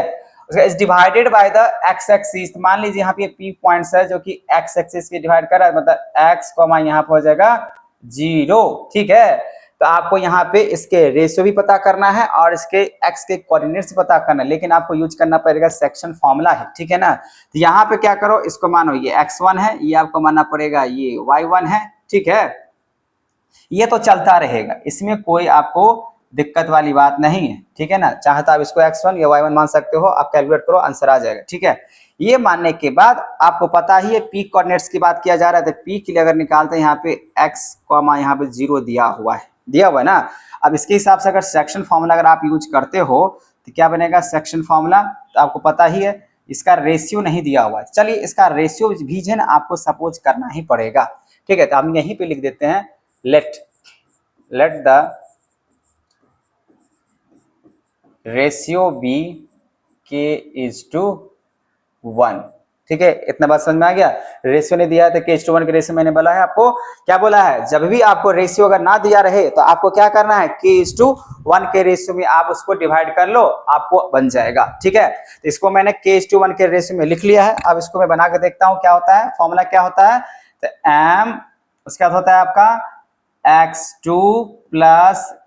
उसका is divided by the x axis, मान लीजिए यहाँ पे पी पॉइंट्स है जो कि एक्स एक्सिस के डिवाइड कर रहा है, मतलब एक्स, यहाँ पे हो जाएगा 0, ठीक है। तो आपको यहाँ पे इसके रेशियो भी पता करना है और इसके एक्स के कोऑर्डिनेट्स पता करना है, लेकिन आपको यूज करना पड़ेगा सेक्शन फॉर्मूला है, ठीक है ना। तो यहाँ पे क्या करो, इसको मानो ये x1 है, ये आपको मानना पड़ेगा ये y1 है, ठीक है। ये तो चलता रहेगा, इसमें कोई आपको दिक्कत वाली बात नहीं है, ठीक है ना। चाहे तो आप इसको x1 या y1 मान सकते हो, आप कैलकुलेट करो आंसर आ जाएगा, ठीक है। ये मानने के बाद आपको पता ही है पी कोऑर्डिनेट्स की बात किया जा रहा है, तो पी के लिए अगर निकालते हैं यहाँ पे x, यहाँ पे 0 दिया हुआ है ना। अब इसके हिसाब से अगर सेक्शन फॉर्मूला अगर आप यूज करते हो तो क्या बनेगा सेक्शन फॉर्मूला, तो आपको पता ही है इसका रेशियो नहीं दिया हुआ है। चलिए इसका रेशियो भी है ना आपको सपोज करना ही पड़ेगा, ठीक है। तो हम यहीं पे लिख देते हैं let the ratio B k:1, ठीक है। इतना बात समझ में आ गया। रेशियो ने दिया है तो k:1 के रेशियो मैंने बोला है आपको, क्या बोला है, जब भी आपको रेशियो अगर ना दिया रहे तो आपको क्या करना है k:1 के रेशियो में आप उसको डिवाइड कर लो, आपको बन जाएगा, ठीक है। तो इसको मैंने k:1 के रेशियो में लिख लिया है। अब इसको मैं बना के देखता हूं क्या होता है, फॉर्मूला क्या होता है, तो m उसके बाद होता है आपका x2 +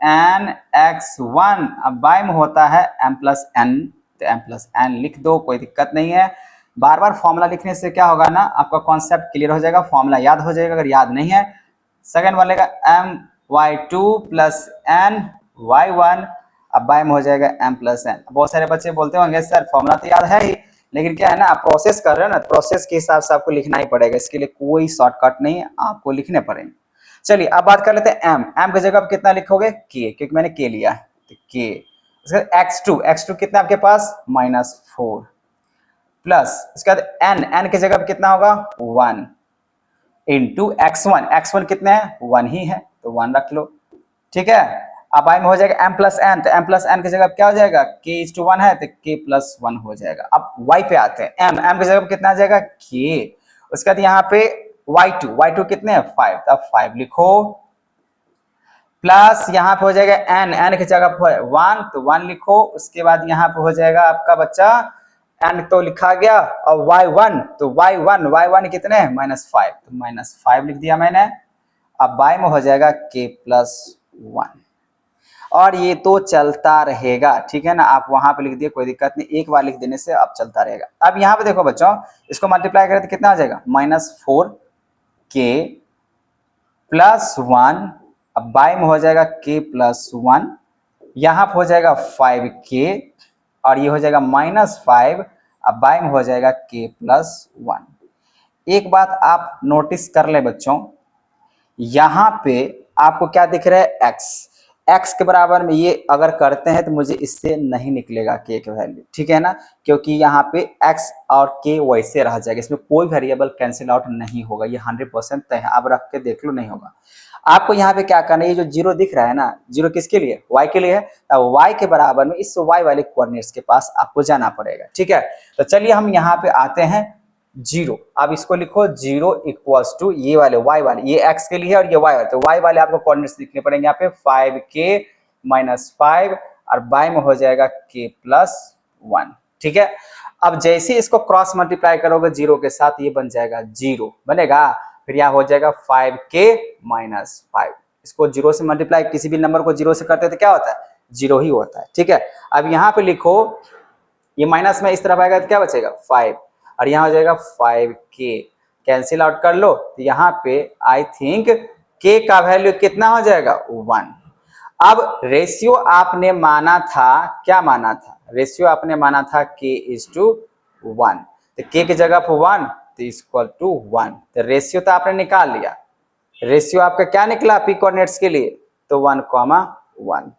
n x1, अब बाय में होता है m + n, तो m + n लिख दो, कोई दिक्कत नहीं है। बार बार फॉर्मूला लिखने से क्या होगा ना, आपका कॉन्सेप्ट क्लियर हो जाएगा, फॉर्मूला याद हो जाएगा। अगर याद नहीं है, सेकंड वाले का my2 + n y1, अब y में हो जाएगा m प्लस n। बहुत सारे बच्चे बोलते होंगे सर फॉर्मूला तो याद है ही, लेकिन क्या है ना, आप प्रोसेस कर रहे हो ना, प्रोसेस के हिसाब से आपको लिखना ही पड़ेगा, इसके लिए कोई शॉर्टकट नहीं है, आपको लिखने पड़ेंगे। चलिए अब बात कर लेते हैं m की जगह आप कितना लिखोगे k, क्योंकि मैंने k लिया है तो k। उसके बाद x2 कितना आपके पास -4 प्लस उसके बाद n की जगह कितना होगा 1 इंटू x1 कितना है 1 ही है तो 1 रख लो, ठीक है। अब आई में हो जाएगा m प्लस n, तो m प्लस n की जगह क्या हो जाएगा k/1 है तो k प्लस 1 हो जाएगा। अब y पे आते हैं, m की जगह कितना आ जाएगा k। उसके बाद यहाँ पे y2 कितने हैं 5, तो अब 5 लिखो प्लस यहाँ पे हो जाएगा n की जगह पर 1 तो 1 लिखो। उसके बाद यहाँ पे हो जाएगा आपका बच्चा n तो लिखा गया, और y1 तो y1 कितने हैं -5 तो -5 लिख दिया मैंने। अब y में हो जाएगा k प्लस 1 और ये तो चलता रहेगा, ठीक है ना। आप वहां पे लिख दिए कोई दिक्कत नहीं, एक बार लिख देने से अब चलता रहेगा। अब यहाँ पे देखो बच्चों, इसको मल्टीप्लाई करें तो कितना आ जाएगा -4k प्लस 1। अब बाई में हो जाएगा k प्लस 1, यहाँ पे हो जाएगा 5k और ये हो जाएगा -5। अब बाई में हो जाएगा k प्लस 1। एक बात आप नोटिस कर ले बच्चों, यहाँ पे आपको क्या दिख रहा है x के बराबर में ये अगर करते हैं तो मुझे इससे नहीं निकलेगा k की वैल्यू, ठीक है ना, क्योंकि यहाँ पे x और k वैसे रह जाएगा, इसमें कोई वेरिएबल कैंसिल आउट नहीं होगा, ये 100% तय है। आप रख के देख लो, नहीं होगा। आपको यहाँ पे क्या करना है, ये जो जीरो दिख रहा है ना, जीरो किसके लिए y के लिए है, तो y के बराबर में इस y वाले कोऑर्डिनेट्स के पास आपको जाना पड़ेगा, ठीक है। तो चलिए हम यहाँ पे आते हैं 0। अब इसको लिखो 0 इक्वल्स टू ये वाले y वाले, ये x के लिए है और ये y वाले, तो y वाले आपको कोऑर्डिनेट्स लिखने पड़ेंगे यहाँ पे 5k -5 और बाय में हो जाएगा k प्लस 1, ठीक है। अब जैसे इसको क्रॉस मल्टीप्लाई करोगे 0 के साथ, ये बन जाएगा 0 बनेगा, फिर यहाँ हो जाएगा 5k -5। इसको 0 से मल्टीप्लाई, किसी भी नंबर को 0 से करते तो क्या होता है 0 ही होता है, ठीक है। अब यहाँ पे लिखो, ये माइनस में इस तरफ आएगा तो क्या बचेगा 5 और यहाँ हो जाएगा 5k, कैंसिल आउट कर लो तो यहाँ पे आई थिंक k का वैल्यू कितना हो जाएगा 1। अब रेशियो आपने माना था, क्या माना था, रेशियो आपने माना था k/1, तो k की जगह पर 1 तो इक्वल टू 1, तो रेशियो तो आपने निकाल लिया। रेशियो आपका क्या निकला p कोऑर्डिनेट्स के लिए, तो 1,1।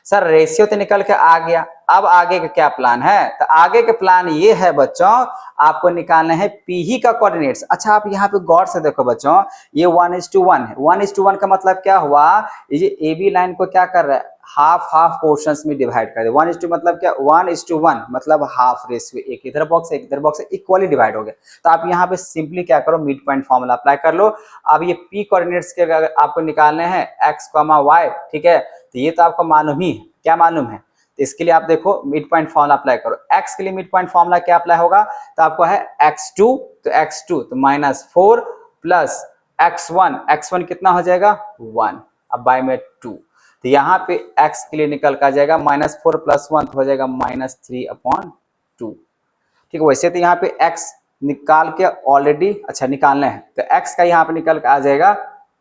सर रेशियो तो निकल के आ गया, अब आगे का क्या प्लान है, तो आगे के प्लान ये है बच्चों, आपको निकालना है p ही का कोऑर्डिनेट्स। अच्छा आप यहाँ पे गौर से देखो बच्चों, ये 1:1 है, 1:1 का मतलब क्या हुआ, ये ए बी लाइन को क्या कर रहा है, हाफ हाफ पोर्शंस में डिवाइड कर दे। 1:2 मतलब क्या, 1:1 मतलब हाफ रेशियो, एक इधर बॉक्स एक इधर बॉक्स इक्वली डिवाइड हो गया। तो आप यहाँ पे सिंपली क्या करो, मिड पॉइंट फॉर्मूला अप्लाई कर लो। अब ये p कोऑर्डिनेट्स के अगर आपको निकालने हैं x, y, ठीक है, तो ये तो आपको मालूम ही है, क्या मालूम है, तो इसके लिए आप देखो मिड पॉइंट फॉर्मूला अप्लाई करो। x के लिए मिड पॉइंट फॉर्मूला क्या अप्लाई होगा, तो आपको है x2 तो -4 प्लस x1 कितना हो जाएगा 1, अब बाय में 2, तो यहाँ पे x के लिए निकल कर जाएगा -4 + 1 तो हो जाएगा -3/2, ठीक है। वैसे तो यहाँ पे x निकाल के ऑलरेडी, अच्छा निकालना है तो x का यहाँ पे निकल के आ जाएगा,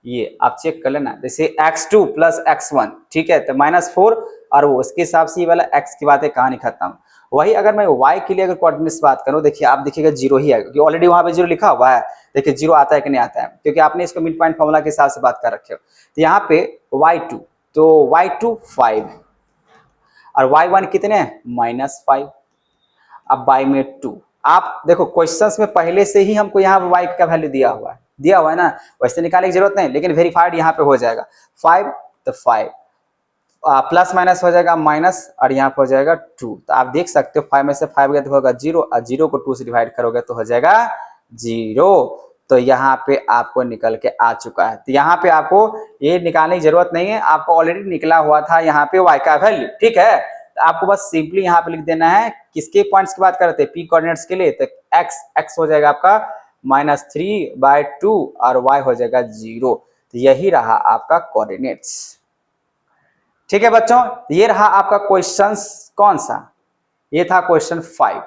ये आप चेक कर लेना, जैसे x2 + x1, ठीक है, तो -4 और वो उसके हिसाब से ये वाला x की बातें कहानी खत्म। वही अगर मैं y के लिए अगर कोऑर्डिनेट्स बात करूं, देखिए आप देखिएगा 0 ही है, क्योंकि ऑलरेडी वहां पे 0 लिखा हुआ है। देखिए 0 आता है कि नहीं आता है, क्योंकि आपने इसको मिड पॉइंट फॉर्मूला के हिसाब से बात कर रखे हो। तो यहाँ पे y2 तो y2 5 और y1 कितने हैं -5, अब बाई में 2। आप देखो क्वेश्चंस में पहले से ही हमको यहाँ पे y का वैल्यू दिया हुआ है ना, वैसे निकालने की जरूरत नहीं, लेकिन वेरीफाइड यहाँ पे हो जाएगा 5 तो 5 प्लस माइनस हो जाएगा माइनस और यहाँ पे हो जाएगा 2, तो आप देख सकते हो 5 में से 5 गया तो होगा 0 और 0 को 2 से डिवाइड करोगे तो हो जाएगा 0। तो यहाँ पे आपको निकल के आ चुका है, तो यहाँ पे आपको ये निकालने की जरूरत नहीं है, आपको ऑलरेडी निकला हुआ था यहाँ पे y का वैल्यू, ठीक है। तो आपको बस सिंपली यहाँ पे लिख देना है, किसके पॉइंट्स की बात करते हैं p कोऑर्डिनेट्स के लिए, तो x हो जाएगा आपका -3/2 और y हो जाएगा 0, तो यही रहा आपका कोऑर्डिनेट्स, ठीक है बच्चों। ये रहा आपका क्वेश्चन, कौन सा, ये था क्वेश्चन 5।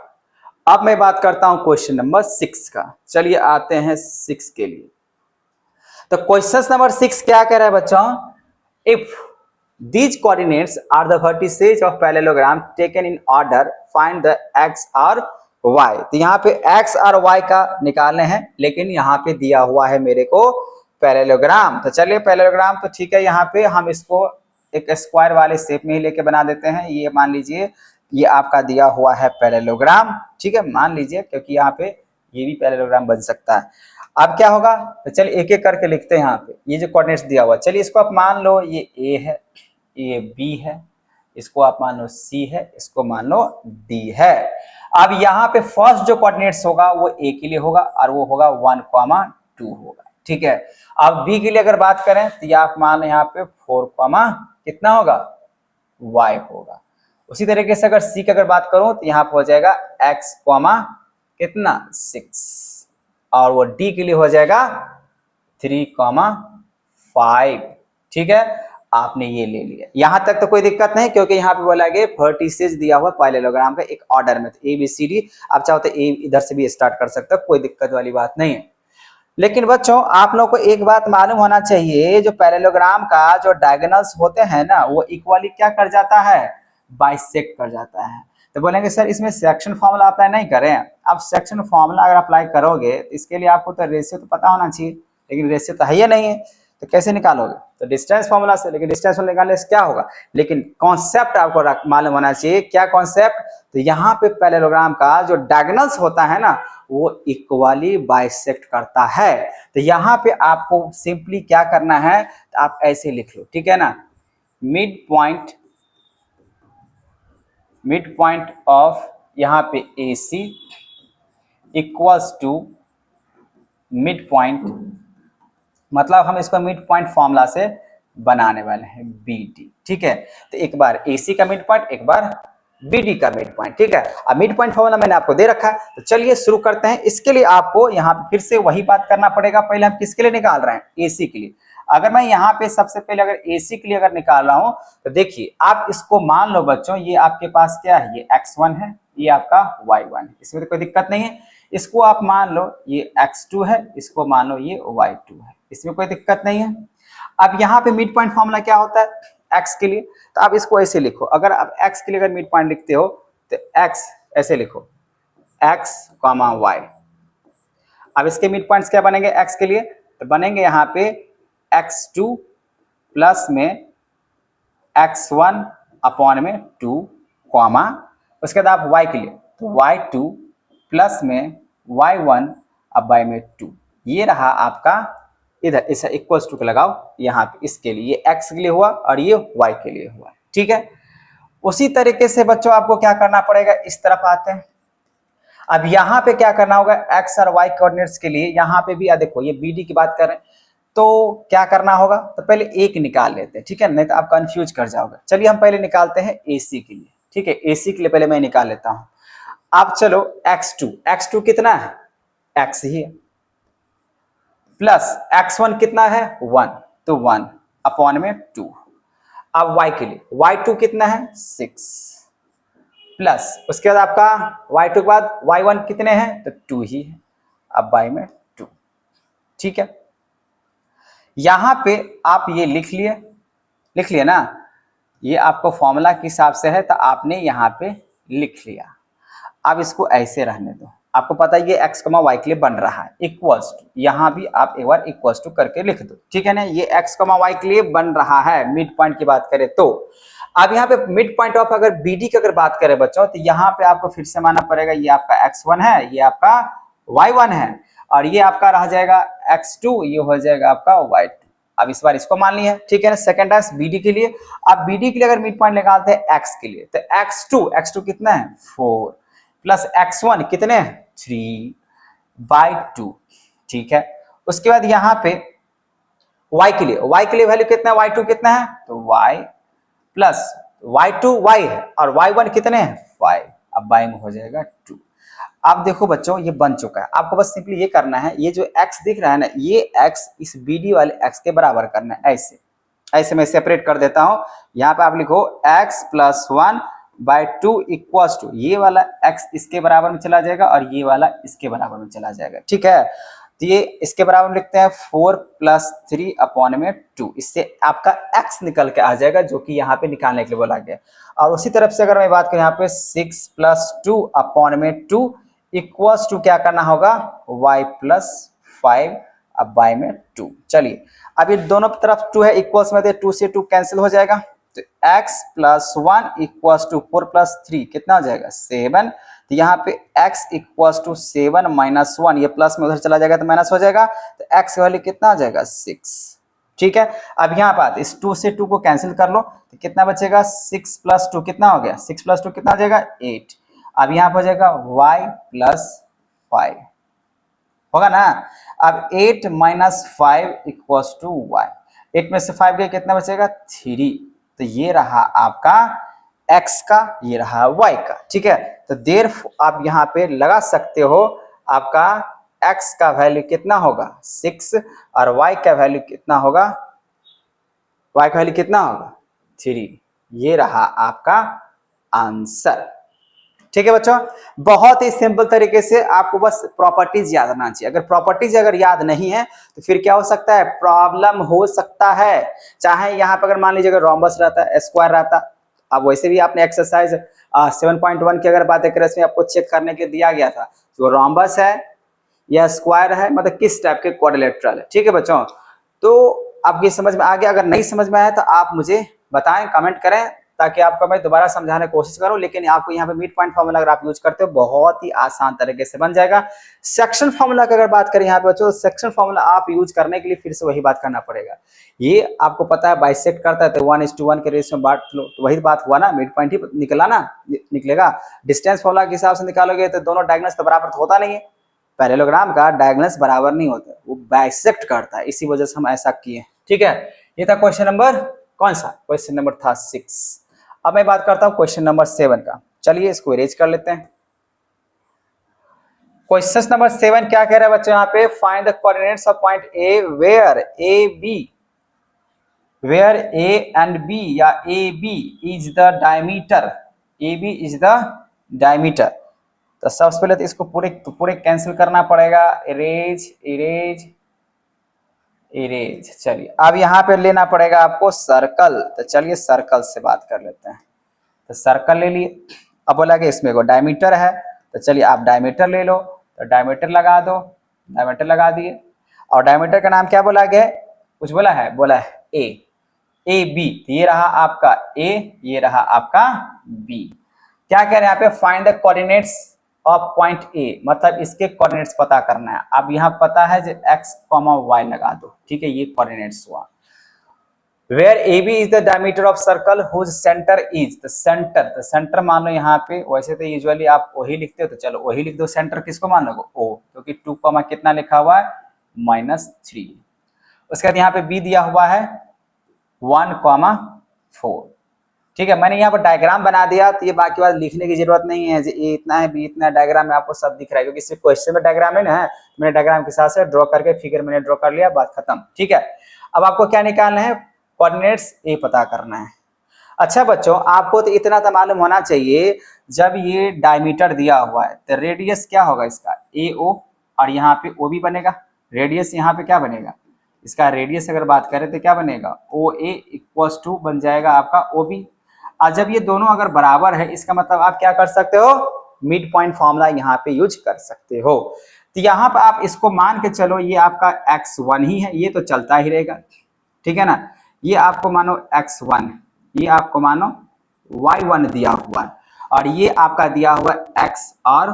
अब मैं बात करता हूं क्वेश्चन नंबर 6 का। चलिए आते हैं 6 के लिए। तो क्वेश्चन नंबर 6 क्या कह रहा है बच्चों, if These coordinates are the vertices of parallelogram taken in order. Find the x और y. तो यहाँ पे x और y का निकालने हैं, लेकिन यहाँ पे दिया हुआ है मेरे को पैरेललोग्राम। तो चलिए पैरेललोग्राम तो ठीक है, यहाँ पे हम इसको एक स्क्वायर वाले शेप में ही लेके बना देते हैं। ये मान लीजिए ये आपका दिया हुआ है पैरेललोग्राम, ठीक है, मान लीजिए, क्योंकि यहाँ पे ये भी पैरेललोग्राम बन सकता है। अब क्या होगा, तो चलिए एक एक करके लिखते हैं। यहाँ पे ये जो कोऑर्डिनेट्स दिया हुआ, चलिए इसको आप मान लो ये a है, ये b है, इसको आप मान लो c है, इसको मान लो d है। अब यहाँ पे फर्स्ट जो कोऑर्डिनेट्स होगा वो a के लिए होगा और वो होगा 1,2 होगा, ठीक है। अब b के लिए अगर बात करें तो ये आप मान लो यहाँ पे 4, कितना होगा, y होगा। उसी तरीके से अगर c की अगर बात करूं तो यहाँ पे हो जाएगा x, कितना 6, और वो d के लिए हो जाएगा 3,5, ठीक है। आपने ये ले लिया, यहां तक तो कोई दिक्कत नहीं, क्योंकि यहाँ पे बोला गया वर्टिसेस दिया हुआ पैरेललोग्राम का एक ऑर्डर में, तो ए बी सी डी। आप चाहो तो ए इधर से भी स्टार्ट कर सकते हो, कोई दिक्कत वाली बात नहीं है। लेकिन बच्चों आप लोग को एक बात मालूम होना चाहिए, जो पैरेललोग्राम का जो डायगोनल्स होते हैं ना, वो इक्वली क्या कर जाता है, बाइसेक्ट कर जाता है। तो बोलेंगे सर इसमें सेक्शन फॉर्मूला अप्लाई नहीं करें। अब सेक्शन फॉर्मूला अगर अप्लाई करोगे तो इसके लिए आपको तो रेशियो तो पता होना चाहिए, लेकिन रेशियो तो है ही नहीं है, तो कैसे निकालोगे, तो डिस्टेंस फॉर्मूला से। लेकिन डिस्टेंस फॉर्मूला निकालने से क्या होगा, लेकिन कॉन्सेप्ट आपको मालूम होना चाहिए। क्या कॉन्सेप्ट, तो यहाँ पे पैरेललोग्राम का जो डायगोनल्स होता है ना, वो इक्वली बाइसेक्ट करता है। तो यहाँ पे आपको सिंपली क्या करना है, तो आप ऐसे लिख लो, ठीक है ना, मिड पॉइंट ऑफ यहाँ पे AC equals to midpoint, मतलब हम इसको मिड पॉइंट फॉर्मूला से बनाने वाले हैं BD, ठीक है। तो एक बार AC का मिड पॉइंट, एक बार BD का मिड पॉइंट, ठीक है। अब मिड पॉइंट फॉर्मूला मैंने आपको दे रखा है, तो चलिए शुरू करते हैं। इसके लिए आपको यहाँ पे फिर से वही बात करना पड़ेगा। पहले हम किसके लिए निकाल रहे हैं, AC के लिए। अगर मैं यहाँ पे सबसे पहले अगर AC के लिए अगर निकाल रहा हूं, तो देखिए आप इसको मान लो बच्चों, ये आपके पास क्या है, ये x1 है, ये आपका y1 है, इसमें तो कोई दिक्कत नहीं है। इसको आप मान लो ये x2 है, इसको मान लो ये y2 है, इसमें कोई दिक्कत नहीं है। अब यहाँ पे मिड पॉइंट फॉर्मूला क्या होता है x के लिए, तो आप इसको ऐसे लिखो। अगर आप x के लिए अगर मिड पॉइंट लिखते हो तो x ऐसे लिखो, x, y। अब इसके मिड पॉइंट्स क्या बनेंगे x के लिए, तो बनेंगे यहाँ पे x2 प्लस में x1 अपॉन में 2, उसके बाद आप y के लिए तो y2 प्लस में y1 अब y में 2। ये रहा आपका, इधर इस इक्वल्स टू के लगाओ यहाँ पे, इसके लिए ये x के लिए हुआ और ये y के लिए हुआ, ठीक है। उसी तरीके से बच्चों आपको क्या करना पड़ेगा, इस तरफ आते हैं। अब यहाँ पे क्या करना होगा, x और y कोऑर्डिनेट्स के लिए यहाँ पे भी देखो, ये BD की बात कर रहे हैं, तो क्या करना होगा, तो पहले एक निकाल लेते हैं, ठीक है, नहीं तो आप कंफ्यूज कर जाओगे। चलिए हम पहले निकालते हैं AC के लिए, ठीक है। AC के लिए पहले मैं निकाल लेता हूं। अब चलो x2 कितना है, x ही है, प्लस x1 कितना है 1, तो 1 अपॉन में 2। अब y के लिए y2 कितना है 6, प्लस उसके बाद आपका y2 के बाद y1 कितने हैं, तो 2 ही है, अब y में 2, ठीक है। यहां पे आप ये लिख लिए ना, ये आपको फॉर्मूला के हिसाब से है, तो आपने यहाँ पे लिख लिया। अब इसको ऐसे रहने दो, आपको पता है ये x, y के लिए बन रहा है, इक्वल्स टू, यहाँ भी आप एक बार इक्वल्स टू करके लिख दो, ठीक है ना। ये x, y के लिए बन रहा है, मिड पॉइंट की बात करें तो। अब यहाँ पे मिड पॉइंट ऑफ अगर BD की अगर बात करें बच्चों, तो यहाँ पे आपको फिर से मानना पड़ेगा, ये आपका x1 है, ये आपका y1 है, और ये आपका रह जाएगा x2, ये हो जाएगा आपका y2। अब इस बार इसको मान लिया, ठीक है ना। सेकंड टाइम्स BD के लिए, अब BD के लिए अगर मिड पॉइंट निकालते हैं x के लिए, तो x2 कितना है 4, प्लस x1 कितने हैं 3/2, ठीक है। उसके बाद यहाँ पे y के लिए वैल्यू कितना है, y2 कितना है, तो y प्लस y2 y है, और y1 कितने हैं 5, अब y में हो जाएगा 2। अब देखो बच्चों ये बन चुका है, आपको बस सिंपली ये करना है, ये जो x दिख रहा है ना, ये x इस BD वाले x के बराबर करना है। ऐसे मैं सेपरेट कर देता हूं। यहाँ पे आप लिखो x प्लस 1/2 इक्वल्स टू, ये वाला x इसके बराबर में चला जाएगा और ये वाला इसके बराबर में चला जाएगा, ठीक है। तो ये इसके बराबर लिखते हैं 4 + 3 अपॉन में 2। इससे आपका x निकल के आ जाएगा जो कि यहाँ पे निकालने के लिए बोला गया। और उसी तरफ से अगर मैं बात करूं यहाँ पे 6 + 2 अपॉन में 2 इक्वल्स टू क्या करना होगा y + 5 अब y में 2। चलिए अब ये दोनों तरफ 2 है इक्वल्स में, 2 से 2 कैंसिल हो जाएगा, तो x + 1 इक्वल्स टू 4 + 3 कितना हो जाएगा 7। तो यहाँ पे x इक्वल्स टू 7 - 1, ये प्लस में उधर चला जाएगा तो माइनस हो जाएगा, तो x वैल्यू कितना आ जाएगा 6। ठीक है, अब यहाँ बात इस 2 से 2 को कैंसिल कर लो तो कितना बचेगा 6 + 2 कितना हो गया 6 + 2 कितना हो जाएगा 8। अब यहाँ पर हो जाएगा y + 5 होगा ना। अब 8 - 5 इक्वल्स टू y, 8 में से 5 गया कितना बचेगा 3। तो ये रहा आपका x का, ये रहा y का। ठीक है, तो देर आप यहाँ पे लगा सकते हो आपका x का वैल्यू कितना होगा 6 और y का वैल्यू कितना होगा, y का वैल्यू कितना होगा 3। ये रहा आपका आंसर। ठीक है बच्चों, बहुत ही सिंपल तरीके से आपको बस प्रॉपर्टीज याद रहना चाहिए। अगर प्रॉपर्टीज अगर याद नहीं है तो फिर क्या हो सकता है प्रॉब्लम हो सकता है। चाहे यहाँ पर अगर मान लीजिए अगर रोम्बस रहता है स्क्वायर रहता, अब वैसे भी आपने एक्सरसाइज 7.1 की अगर बात करें इसमें आपको चेक करने के दिया गया था जो रोम्बस है या स्क्वायर है मतलब किस टाइप के क्वाड्रिलेटरल है। ठीक है बच्चों, तो आपकी समझ में आ गया, अगर नहीं समझ में आया तो आप मुझे बताएं कमेंट करें ताकि आपको मैं दोबारा समझाने की कोशिश करूं। लेकिन आपको यहाँ पे मिड पॉइंट फार्मूला अगर आप यूज करते हो बहुत ही आसान तरीके से बन जाएगा। सेक्शन फार्मूला की अगर बात करें यहाँ पे बच्चों, सेक्शन फार्मूला आप यूज करने के लिए फिर से वही बात करना पड़ेगा। ये आपको पता है बाइसेक्ट करता है तो 1:1 के रेशियो में बांट लो, तो वही बात हुआ ना, मिड पॉइंट ही निकला ना निकलेगा। डिस्टेंस फार्मूला के हिसाब से निकालोगे तो दोनों डायगोनल्स तो बराबर तो होता नहीं है, पैरेललोग्राम का डायगोनल्स बराबर नहीं होता, वो बाइसेक्ट करता है, इसी वजह से हम ऐसा किए। ठीक है, ये था क्वेश्चन नंबर कौन सा, क्वेश्चन नंबर था 6। अब मैं बात करता हूं क्वेश्चन नंबर 7 का। चलिए इसको इरेज कर लेते हैं। क्वेश्चन नंबर 7 क्या कह रहा है बच्चों यहाँ पे, find the coordinates of point A where A and B या A B is the diameter, A B is the diameter. तो सबसे पहले तो इसको पूरे कैंसिल करना पड़ेगा, इरेज इरेज इरेज। चलिए अब यहाँ पे लेना पड़ेगा आपको सर्कल, तो चलिए सर्कल से बात कर लेते हैं। तो सर्कल ले लिए, अब बोला कि इसमें को डायमीटर है तो चलिए आप डायमीटर ले लो, तो डायमीटर लगा दो, डायमीटर लगा दिए। और डायमीटर का नाम क्या बोला गया है, कुछ बोला है ए बी, तो ये रहा आपका ए, ये रहा आपका बी। क्या कह रहे हैं यहाँ पे, find the coordinates of point ए, मतलब इसके कोऑर्डिनेट्स पता करना है। अब यहाँ पता है जो x, y लगा दो। ठीक है, ये कोऑर्डिनेट्स हुआ। Where A B is the diameter of circle whose centre is the centre, तो सेंटर मान लो यहाँ पे, वैसे तो यूजुअली आप वही लिखते हो तो चलो वही लिख दो, सेंटर किसको मान लो ओ, क्योंकि 2, कितना लिखा हुआ है -3। उसके बाद यहाँ पे बी दिया हुआ है 1,4। ठीक है, मैंने यहाँ पर डायग्राम बना दिया तो ये बाकी बात लिखने की जरूरत नहीं है, ए इतना है बी इतना, डायग्राम में आपको सब दिख रहा है क्योंकि सिर्फ क्वेश्चन में डायग्राम है ना, मैंने डायग्राम के साथ से ड्रॉ करके फिगर मैंने ड्रॉ कर लिया, बात खत्म। ठीक है, अब आपको क्या निकालना है, कोऑर्डिनेट्स ए पता करना है। अच्छा बच्चों, आपको तो इतना तो मालूम होना चाहिए, जब ये डायमीटर दिया हुआ है तो रेडियस क्या होगा इसका ए ओ, और यहाँ पे ओ भी बनेगा, रेडियस यहाँ पे क्या बनेगा इसका, रेडियस अगर बात करें तो क्या बनेगा ओ ए इक्वल्स टू बन जाएगा आपका ओ बी। और जब ये दोनों अगर बराबर है इसका मतलब आप क्या कर सकते हो, मिड पॉइंट फॉर्मूला यहाँ पे यूज कर सकते हो। तो यहाँ पर आप इसको मान के चलो ये आपका x1 ही है, ये तो चलता ही रहेगा। ठीक है ना, ये आपको मानो x1, ये आपको मानो y1 दिया हुआ है, और ये आपका दिया हुआ x और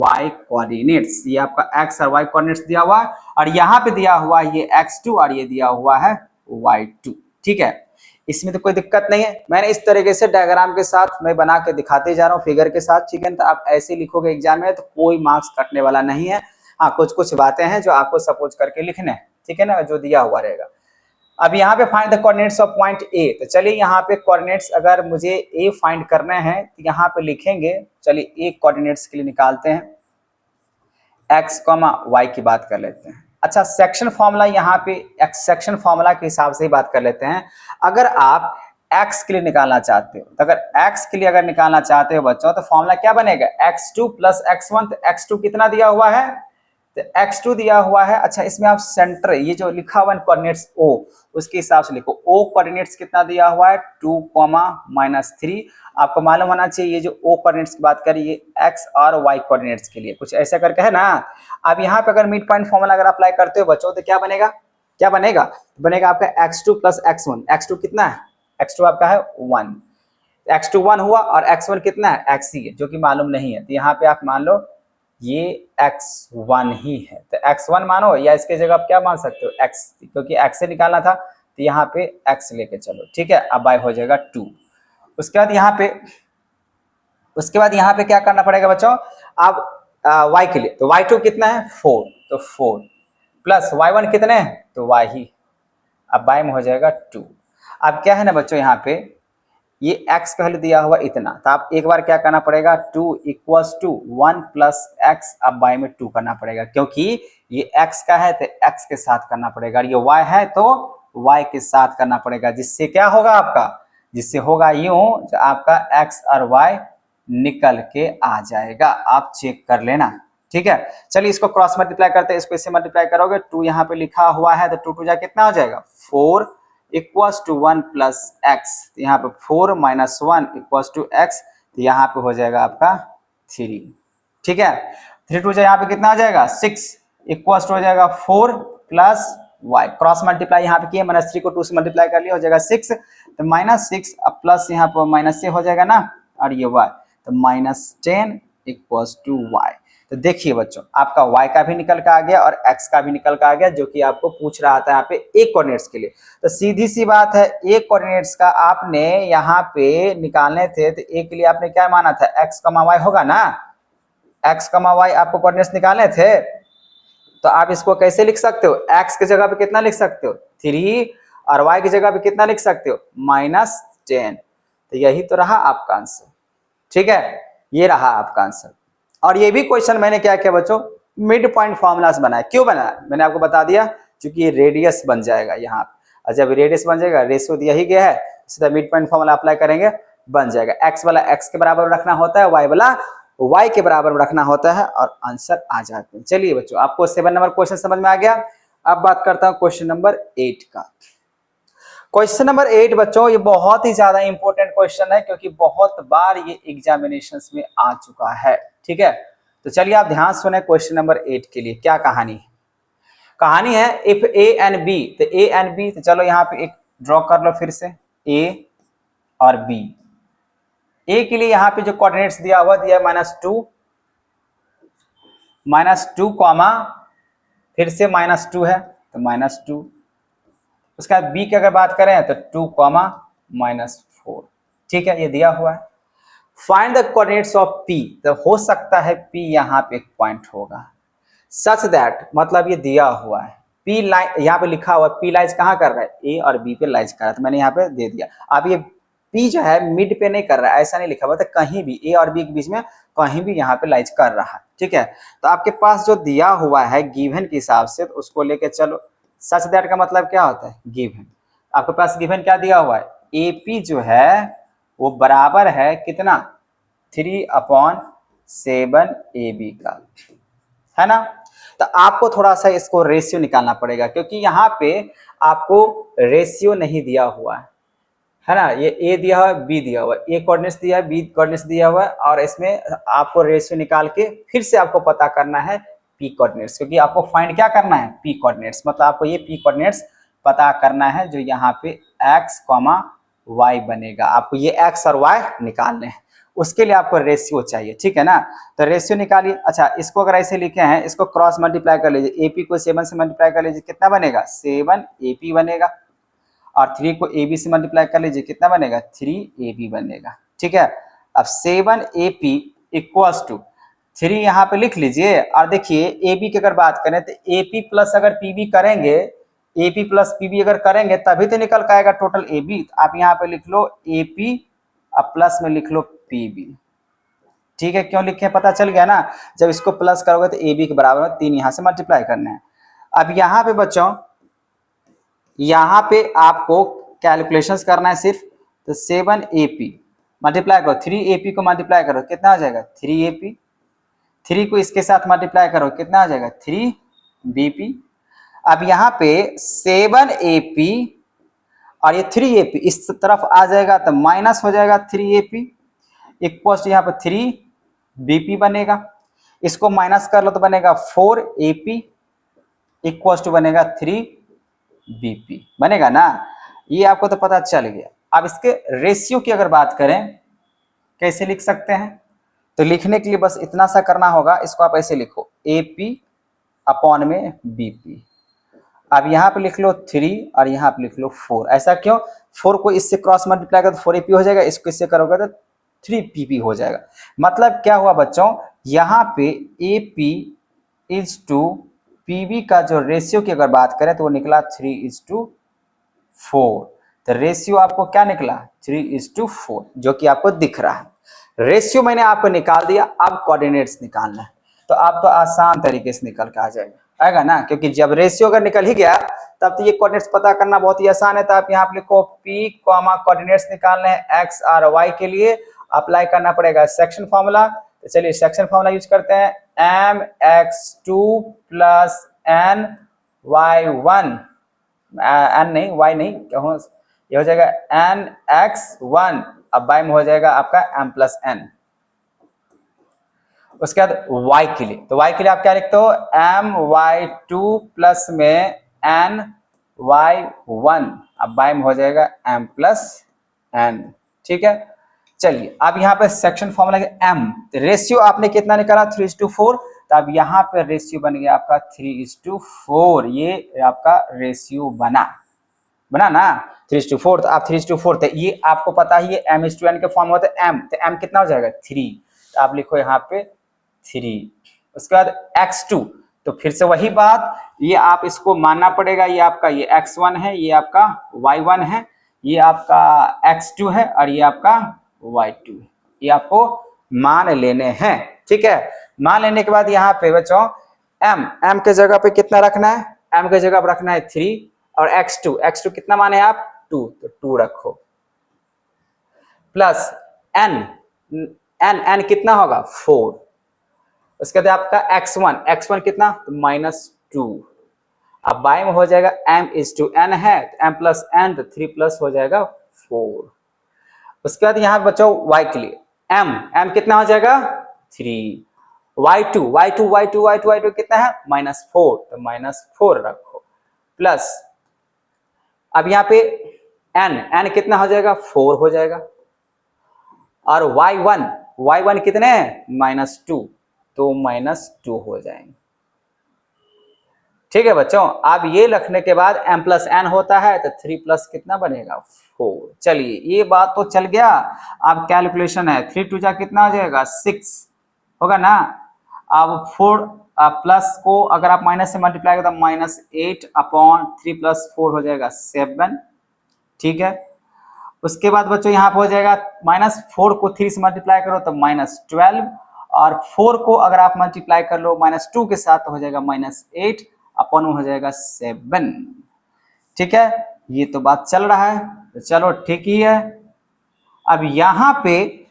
y कोऑर्डिनेट्स, ये आपका x और y कोऑर्डिनेट्स दिया हुआ है, और यहाँ पे दिया हुआ है ये x2 और ये दिया हुआ है y2। ठीक है, इसमें तो कोई दिक्कत नहीं है, मैंने इस तरीके से डायग्राम के साथ मैं बना के दिखाते जा रहा हूँ फिगर के साथ। ठीक है, तो आप ऐसे लिखोगे एग्जाम में तो कोई मार्क्स कटने वाला नहीं है। हाँ, कुछ बातें हैं जो आपको सपोज करके लिखने हैं, ठीक है ना, जो दिया हुआ रहेगा। अब यहाँ पे find the coordinates of point ए, तो चलिए यहाँ पे कोऑर्डिनेट्स अगर मुझे ए फाइंड करना है तो यहाँ पे लिखेंगे, चलिए ए कोऑर्डिनेट्स के लिए निकालते हैं, x, y की बात कर लेते हैं। अच्छा, सेक्शन फॉर्मूला यहाँ पे एक्स सेक्शन फॉर्मूला के हिसाब से ही बात कर लेते हैं। अगर आप x के लिए निकालना चाहते हो तो अगर x के लिए अगर निकालना चाहते हो बच्चों तो फॉर्मूला क्या बनेगा x2 + x1, तो x2 कितना दिया हुआ है तो x2 दिया हुआ है। अच्छा, इसमें आप सेंटर ये जो लिखा हुआ है कोऑर्डिनेट्स o, उसके हिसाब से लिखो। o कोऑर्डिनेट्स कितना दिया हुआ है 2, -3। आपको मालूम होना चाहिए ये जो o कोऑर्डिनेट्स की बात करिए x और y कोऑर्डिनेट्स के लिए कुछ ऐसा करके है ना। अब यहाँ पे अगर मिड पॉइंट फॉर्मूला अगर अप्लाई करते हो बच्चों तो क्या बनेगा, क्या बनेगा, बनेगा आपका x2 + x1। x2 कितना है, x2 आपका है 1, x2 1 हुआ और x1 कितना है x ही है, जो कि मालूम नहीं है। तो यहाँ पे आप मान लो ये x1 ही है, तो x1 मानो या इसके जगह आप क्या मान सकते हो x, क्योंकि x से निकालना था तो यहाँ पे x लेके चलो, ठीक है। अब y हो जाएगा 2। उसके बाद यहाँ पे क्या करना पड़ेगा बच्चों, अब y के लिए तो y2 कितना है 4, तो 4 प्लस y1 कितने हैं, तो y ही। अब y में हो जाएगा 2। अब क्या है ना बच्चों, यहाँ पे ये x का वैल्यू दिया हुआ इतना, तो आप एक बार क्या करना पड़ेगा 2 = 1 + x। अब y में 2 करना पड़ेगा, क्योंकि ये x का है तो x के साथ करना पड़ेगा, और ये y है तो y के साथ करना पड़ेगा, जिससे क्या होगा आपका, जिससे होगा यूं जो आपका x और y निकल के आ जाएगा। आप चेक कर लेना, ठीक है। चलिए इसको क्रॉस मल्टीप्लाई करते हैं, इसको इससे मल्टीप्लाई करोगे 2 यहाँ पे लिखा हुआ है तो 2 2 जा कितना हो जाएगा 4 = 1 + x। यहाँ पे 4 - 1 = x, तो यहाँ पे हो जाएगा आपका 3, ठीक है। 3 2 यहाँ पे कितना आ जाएगा 6 = हो जाएगा 4 + y। क्रॉस मल्टीप्लाई यहाँ पे किए, -3 को 2 से मल्टीप्लाई कर लिया, हो जाएगा 6, तो -6 अब प्लस यहाँ पर माइनस से हो जाएगा ना, और ये y, तो -10 = y। तो देखिए बच्चों आपका y का भी निकल के आ गया और x का भी निकल के आ गया, जो कि आपको पूछ रहा था यहाँ पे a कोऑर्डिनेट्स के लिए। तो सीधी सी बात है a कोऑर्डिनेट्स का आपने यहाँ पे निकालने थे, तो a के लिए आपने क्या माना था x, y होगा ना, x, y आपको कोऑर्डिनेट्स निकालने थे। तो आप इसको कैसे लिख सकते हो, x की जगह पे कितना लिख सकते हो 3, और y की जगह पे कितना लिख सकते हो -10। तो यही तो रहा आपका आंसर, ठीक है, ये रहा आपका आंसर। और ये भी क्वेश्चन मैंने क्या किया बच्चों, मिड पॉइंट फॉर्मूलास बनाया। क्यों बनाया मैंने आपको बता दिया, क्योंकि ये रेडियस बन जाएगा यहाँ, और जब रेडियस बन जाएगा, रेशियो दिया ही गया है, सीधा मिड पॉइंट फॉर्मूला अप्लाई करेंगे, बन जाएगा। x वाला x के बराबर रखना होता है, y वाला y के बराबर रखना होता है, और आंसर आ जाते हैं। चलिए बच्चों आपको 7 नंबर क्वेश्चन समझ में आ गया। अब बात करता हूँ क्वेश्चन नंबर 8 का। क्वेश्चन नंबर 8 बच्चों ये बहुत ही ज्यादा इंपॉर्टेंट क्वेश्चन है, क्योंकि बहुत बार ये एग्जामिनेशंस में आ चुका है, ठीक है। तो चलिए आप ध्यान सुने क्वेश्चन नंबर 8 के लिए क्या कहानी है। कहानी है इफ a एंड b, तो a एंड b, तो चलो यहाँ पे एक ड्रॉ कर लो फिर से a और b। a के लिए यहाँ पे जो कोऑर्डिनेट्स दिया हुआ दिया -2 कॉमा फिर से -2 है तो -2। उसके बाद b की अगर बात करें तो 2, -4, ठीक है, ये दिया हुआ है। Find the coordinates of p, तो हो सकता है p यहाँ पे एक पॉइंट होगा, सच दैट, मतलब ये दिया हुआ है p लाइन यहाँ पे लिखा हुआ है, p लाइज कहाँ कर रहा है a और b पे लाइज कर रहा है, तो मैंने यहाँ पे दे दिया। अब ये p जो है मिड पे नहीं कर रहा है, ऐसा नहीं लिखा हुआ, तो कहीं भी a और b के बीच में कहीं भी यहाँ पे लाइज कर रहा है, ठीक है। तो आपके पास जो दिया हुआ है गिवन के हिसाब से, तो उसको लेके चलो। सच दैट का मतलब क्या होता है, गिवन। आपके पास गिवन क्या दिया हुआ है, AP जो है वो बराबर है कितना 3/7 AB का, है ना। तो आपको थोड़ा सा इसको रेशियो निकालना पड़ेगा, क्योंकि यहाँ पे आपको रेशियो नहीं दिया हुआ है ना। ये A दिया हुआ है, B दिया हुआ है, A कोऑर्डिनेट्स दिया है, B कोऑर्डिनेट्स दिया हुआ है, और इसमें आपको रेशियो निकाल के फिर से आपको पता करना है P कोऑर्डिनेट्स, क्योंकि आपको फाइंड क्या करना है P कोऑर्डिनेट्स, मतलब आपको ये P कोऑर्डिनेट्स पता करना है, जो यहाँ पे x, y बनेगा। आपको ये x और y निकालने हैं, उसके लिए आपको रेशियो चाहिए, ठीक है ना। तो रेशियो निकालिए। अच्छा, इसको अगर ऐसे लिखे हैं, इसको क्रॉस मल्टीप्लाई कर लीजिए, AP को 7 से मल्टीप्लाई कर लीजिए, कितना बनेगा 7AP बनेगा, और 3 को AB से मल्टीप्लाई कर लीजिए, कितना बनेगा 3AB बनेगा, ठीक है। अब 7AP = 3 यहाँ पे लिख लीजिए, और देखिए AB की अगर बात करें तो AP प्लस अगर PB करेंगे, AP प्लस PB अगर करेंगे तभी तो निकल के आएगा टोटल AB। तो आप यहाँ पे लिख लो AP और प्लस में लिख लो PB, ठीक है। क्यों लिखे पता चल गया ना, जब इसको प्लस करोगे तो AB के बराबर 3 यहाँ से मल्टीप्लाई करना है। अब यहाँ पे बच्चों, यहाँ पे आपको कैलकुलेशंस करना है सिर्फ, तो 7AP मल्टीप्लाई करो 3AP को मल्टीप्लाई करो, कितना आ जाएगा 3AP। 3 को इसके साथ मल्टीप्लाई करो, कितना आ जाएगा 3bp। अब यहाँ पे 7ap और ये 3ap इस तरफ आ जाएगा तो माइनस हो जाएगा 3ap, इक्वल्स यहाँ पे 3bp बनेगा। इसको माइनस कर लो तो बनेगा 4ap इक्वल्स टू बनेगा 3bp बनेगा ना। ये आपको तो पता चल गया। अब इसके रेशियो की अगर बात करें कैसे लिख सकते हैं, तो लिखने के लिए बस इतना सा करना होगा, इसको आप ऐसे लिखो AP अपॉन में BP। अब यहाँ पे लिख लो 3 और यहाँ पे लिख लो 4। ऐसा क्यों? 4 को इससे क्रॉस मल्टीप्लाई कर तो 4AP हो जाएगा, इसको इससे करोगे तो 3PP हो जाएगा। मतलब क्या हुआ बच्चों, यहाँ पे AP इज टू PB का जो रेशियो की अगर बात करें तो वो निकला 3:4। तो रेशियो आपको क्या निकला 3:4, जो कि आपको दिख रहा है। रेशियो मैंने आपको निकाल दिया, अब कोऑर्डिनेट्स निकालना है तो आप तो आसान तरीके से निकल के आ जाएगा, आएगा ना, क्योंकि जब रेशियो अगर निकल ही गया तब तो ये कोऑर्डिनेट्स पता करना बहुत ही आसान है। तो आप यहाँ पे लिखो P कोऑर्डिनेट्स निकालने हैं x और y के लिए, अप्लाई करना पड़ेगा सेक्शन फॉर्मूला। तो चलिए सेक्शन फॉर्मूला यूज करते हैं, mx2 प्लस ny1, n नहीं y नहीं, ये हो जाएगा nx1, अब y में हो जाएगा आपका m प्लस n। उसके बाद y के लिए, तो y के लिए आप क्या लिखते हो my2 प्लस में ny1, अब y में हो जाएगा m प्लस n। ठीक है, चलिए अब यहाँ पे सेक्शन फॉर्मूला m, रेशियो आपने कितना निकाला 3:4, तो अब यहाँ पे रेशियो बन गया आपका 3:4। ये आपका रेशियो बना ना 3:4। तो आप 3:4, तो ये आपको पता ही है m:n के फॉर्म होता है m, तो m कितना हो जाएगा 3, तो आप लिखो यहाँ पे 3। उसके बाद x2, तो फिर से वही बात, ये आप इसको मानना पड़ेगा, ये आपका ये x1 है, ये आपका y1 है, ये आपका x2 है और ये आपका y2 है, ये आपको मान लेने हैं। ठीक है, मान लेने के बाद यहाँ पे बच्चों m के जगह पे कितना रखना है, m के जगह पे रखना है 3, और x2 कितना माने आप 2, तो 2 रखो, प्लस n कितना होगा 4। उसके बाद आपका x1 कितना तो -2, अब बाय में हो जाएगा m:n है, तो m प्लस n, तो 3 प्लस हो जाएगा 4। उसके बाद यहाँ बच्चों y के लिए m कितना हो जाएगा 3, y2 कितना है -4, तो -4 रखो, प्लस अब यहाँ पे n कितना हो जाएगा 4 हो जाएगा, और y1 कितने -2, तो -2 हो जाएंगे। ठीक है बच्चों, अब ये रखने के बाद m प्लस n होता है, तो 3 प्लस कितना बनेगा 4। चलिए ये बात तो चल गया। अब कैलकुलेशन है, 3 2 जा कितना हो जाएगा 6 होगा ना। अब 4 प्लस को अगर आप माइनस से मल्टीप्लाई करें तो -8 अपॉन 3 प्लस 4 हो जाएगा 7। ठीक है, उसके बाद बच्चों यहाँ पे हो जाएगा -4 को 3 से मल्टीप्लाई करो तो -12, और 4 को अगर आप मल्टीप्लाई कर लो -2 के साथ तो हो जाएगा -8 अपॉन हो जाएगा 7। ठीक है, ये तो बात चल रहा है, तो चलो ठीक ही है। अब यहाँ पे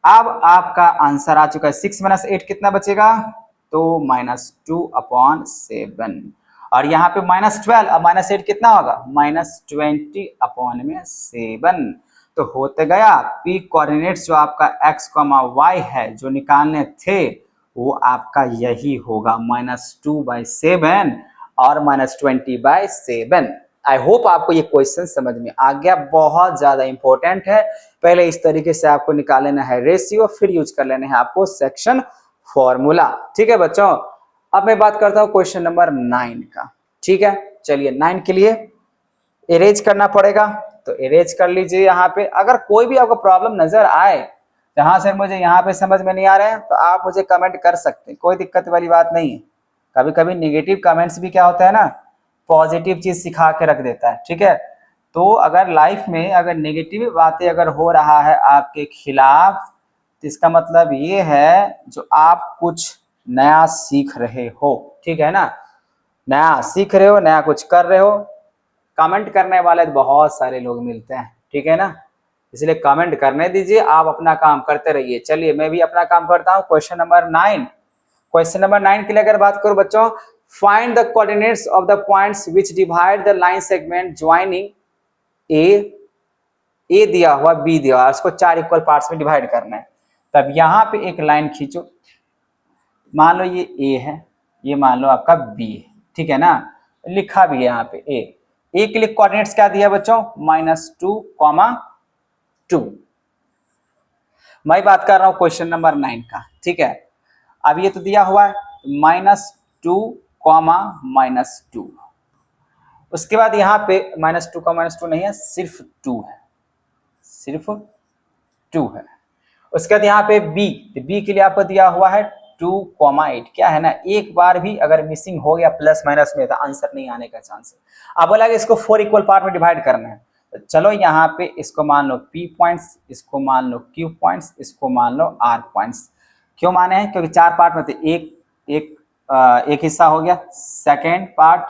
अब आपका आंसर आ चुका है 6 - 8 कितना बचेगा, तो -2 अपॉन 7, और यहाँ पे -12, अब -8 कितना होगा -20 अपॉन में 7। तो होते गया P कोऑर्डिनेट्स जो आपका x, y है जो निकालने थे वो आपका यही होगा -2/7 और -20/7। आई होप आपको ये क्वेश्चन समझ में आ गया, बहुत ज्यादा इंपॉर्टेंट है। पहले इस तरीके से आपको निकाल लेना है रेशियो, फिर यूज कर लेना है आपको सेक्शन फॉर्मूला। ठीक है बच्चों, अब मैं बात करता हूँ क्वेश्चन नंबर 9 का। ठीक है, चलिए 9 के लिए इरेज करना पड़ेगा, तो इरेज कर लीजिए। यहाँ पे अगर कोई भी आपको प्रॉब्लम नजर आए जहां से मुझे यहाँ पे समझ में नहीं आ रहा है तो आप मुझे कमेंट कर सकते हैं, कोई दिक्कत वाली बात नहीं है। कभी कभी नेगेटिव कमेंट्स भी क्या होता है ना, पॉजिटिव चीज सिखा के रख देता है। ठीक है, तो अगर लाइफ में अगर नेगेटिव बातें अगर हो रहा है आपके खिलाफ, तो इसका मतलब ये है जो आप कुछ नया सीख रहे हो। ठीक है ना, नया सीख रहे हो, नया कुछ कर रहे हो। कमेंट करने वाले तो बहुत सारे लोग मिलते हैं, ठीक है ना, इसलिए कमेंट करने दीजिए, आप अपना काम करते रहिए। चलिए मैं भी अपना काम करता हूँ। क्वेश्चन नंबर 9 क्वेश्चन नंबर 9 के लिए अगर बात करो बच्चों, find the coordinates of the points which divide the line segment joining A दिया हुआ बी दिया हुआ, उसको 4 इक्वल पार्ट्स में डिवाइड करना है। तब यहाँ पे एक लाइन खींचो, मान लो ये ए है, ये मान लो आपका बी है, ठीक है ना, लिखा भी है यहाँ पे ए के लिए कोऑर्डिनेट्स क्या दिया बच्चों, -2, 2। मैं बात कर रहा हूँ क्वेश्चन नंबर 9 का, ठीक है। अब ये तो दिया हुआ है -2, -2। उसके बाद यहाँ पे -2 नहीं है, सिर्फ 2 है, सिर्फ 2 है। उसके बाद यहाँ पे बी, तो बी के लिए आपको दिया हुआ है 2, 8। क्या है ना, एक बार भी अगर मिसिंग हो गया प्लस माइनस में तो आंसर नहीं आने का चांस है। अब बोला कि इसको 4 इक्वल पार्ट में डिवाइड करना है, तो चलो यहाँ पे इसको मान लो P पॉइंट्स, इसको मान लो Q पॉइंट्स, इसको मान लो R पॉइंट्स। क्यों माने हैं, क्योंकि 4 पार्ट में तो एक हिस्सा हो गया, सेकेंड पार्ट,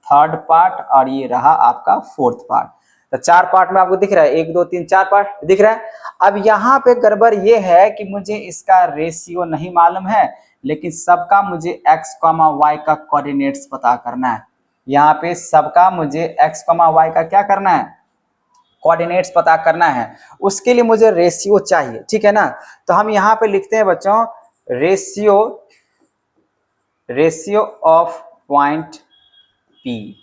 थर्ड पार्ट और ये रहा आपका फोर्थ पार्ट। तो 4 पार्ट में आपको दिख रहा है, 1 2 3 4 पार्ट दिख रहा है। अब यहाँ पे गड़बड़ ये है कि मुझे इसका रेशियो नहीं मालूम है, लेकिन सबका मुझे x, y का कोऑर्डिनेट्स पता करना है। यहाँ पे सबका मुझे x, y का क्या करना है, कोऑर्डिनेट्स पता करना है। उसके लिए मुझे रेशियो चाहिए, ठीक है ना। तो हम यहाँ पे लिखते हैं बच्चों, रेशियो ऑफ पॉइंट P।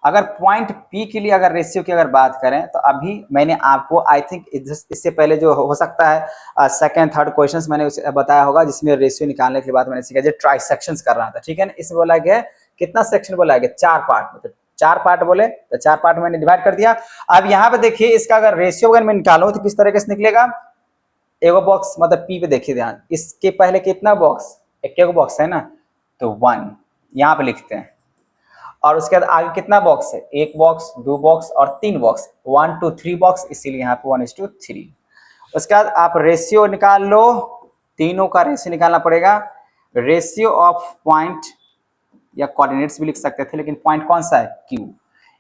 अगर पॉइंट P के लिए अगर रेशियो की अगर बात करें तो अभी मैंने आपको आई थिंक इससे पहले जो हो सकता है सेकंड थर्ड क्वेश्चंस मैंने उसे बताया होगा, जिसमें रेशियो निकालने के बाद मैंने सीखा जो ट्राइसेक्शंस कर रहा था, ठीक है ना। इसमें बोला गया कितना सेक्शन बोला गया, 4 पार्ट में, तो 4 पार्ट बोले तो 4 पार्ट मैंने डिवाइड कर दिया। अब यहाँ पे देखिए इसका अगर रेशियो अगर मैं निकालूं तो किस तरीके से निकलेगा, एगो बॉक्स मतलब P पे देखिए ध्यान, इसके पहले कितना बॉक्स, एक बॉक्स है ना, तो 1 यहाँ पे लिखते हैं। और उसके बाद आगे कितना बॉक्स है, 1 बॉक्स, 2 बॉक्स और 3 बॉक्स, 1 2 3 बॉक्स, इसीलिए यहाँ पे 1:3। उसके बाद आप रेशियो निकाल लो, तीनों का रेशियो निकालना पड़ेगा। रेशियो ऑफ पॉइंट या कोऑर्डिनेट्स भी लिख सकते थे, लेकिन पॉइंट कौन सा है, Q।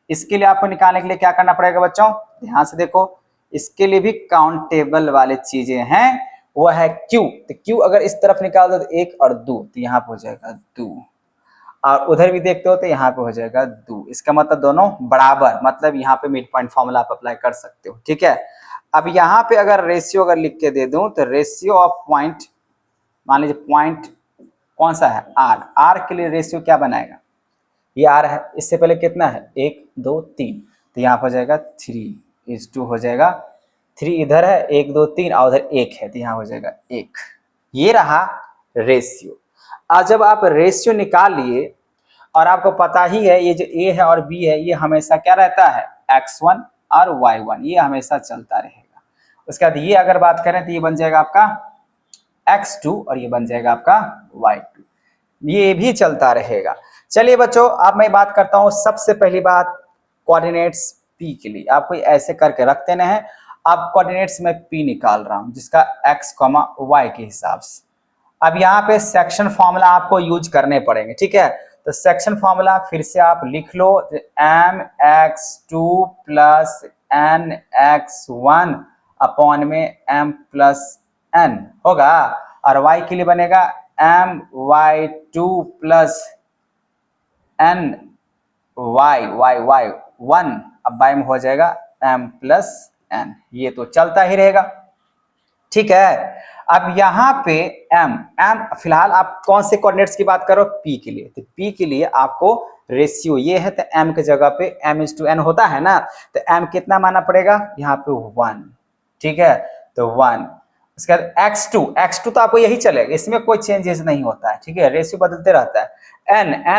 इसके लिए आपको निकालने के लिए क्या करना पड़ेगा बच्चों, ध्यान से देखो, इसके लिए भी काउंटेबल वाले चीजें हैं, वो है Q। तो Q अगर इस तरफ निकाल दो तो 1 और 2, तो यहाँ पे हो जाएगा 2, और उधर भी देखते हो तो यहाँ पे हो जाएगा 2। इसका मतलब दोनों बराबर, मतलब यहाँ पे मिड पॉइंट फॉर्मूला आप अप्लाई कर सकते हो, ठीक है। अब यहाँ पे अगर रेशियो अगर लिख के दे दूं तो रेशियो ऑफ पॉइंट, मान लीजिए पॉइंट कौन सा है, R के लिए रेशियो क्या बनाएगा, ये R है, इससे पहले कितना है, 1 2 3, तो यहाँ पर हो जाएगा 3:2 हो जाएगा, 3 इधर है, 1 2 3 और उधर 1 है, तो यहाँ हो जाएगा 1। ये रहा रेशियो। आज जब आप रेशियो निकाल लिए और आपको पता ही है ये जो A है और B है ये हमेशा क्या रहता है, x1 और y1, ये हमेशा चलता रहेगा। उसके बाद ये अगर बात करें तो ये बन जाएगा आपका x2 और ये बन जाएगा आपका y2, ये भी चलता रहेगा। चलिए बच्चों, अब मैं बात करता हूँ सबसे पहली बात कोऑर्डिनेट्स P के लिए। आपको ऐसे करके रख देना है। अब कोऑर्डिनेट्स में P निकाल रहा हूँ जिसका x, y के हिसाब से। अब यहाँ पे सेक्शन फॉर्मूला आपको यूज करने पड़ेंगे, ठीक है। तो सेक्शन फॉर्मूला फिर से आप लिख लो, mx2 प्लस nx1 अपॉन में m+n होगा, और y के लिए बनेगा my2 प्लस ny1, अब y में हो जाएगा m+n। ये तो चलता ही रहेगा, ठीक है। अब यहाँ पे m फिलहाल आप कौन से कोऑर्डिनेट्स की बात करो, P के लिए। तो P के लिए आपको रेशियो ये है, तो m के जगह पे m:n होता है ना, तो m कितना माना पड़ेगा, यहाँ पे 1, ठीक है, तो 1। उसके बाद x2 तो आपको यही चलेगा, इसमें कोई चेंजेस नहीं होता है, ठीक है, रेशियो बदलते रहता है।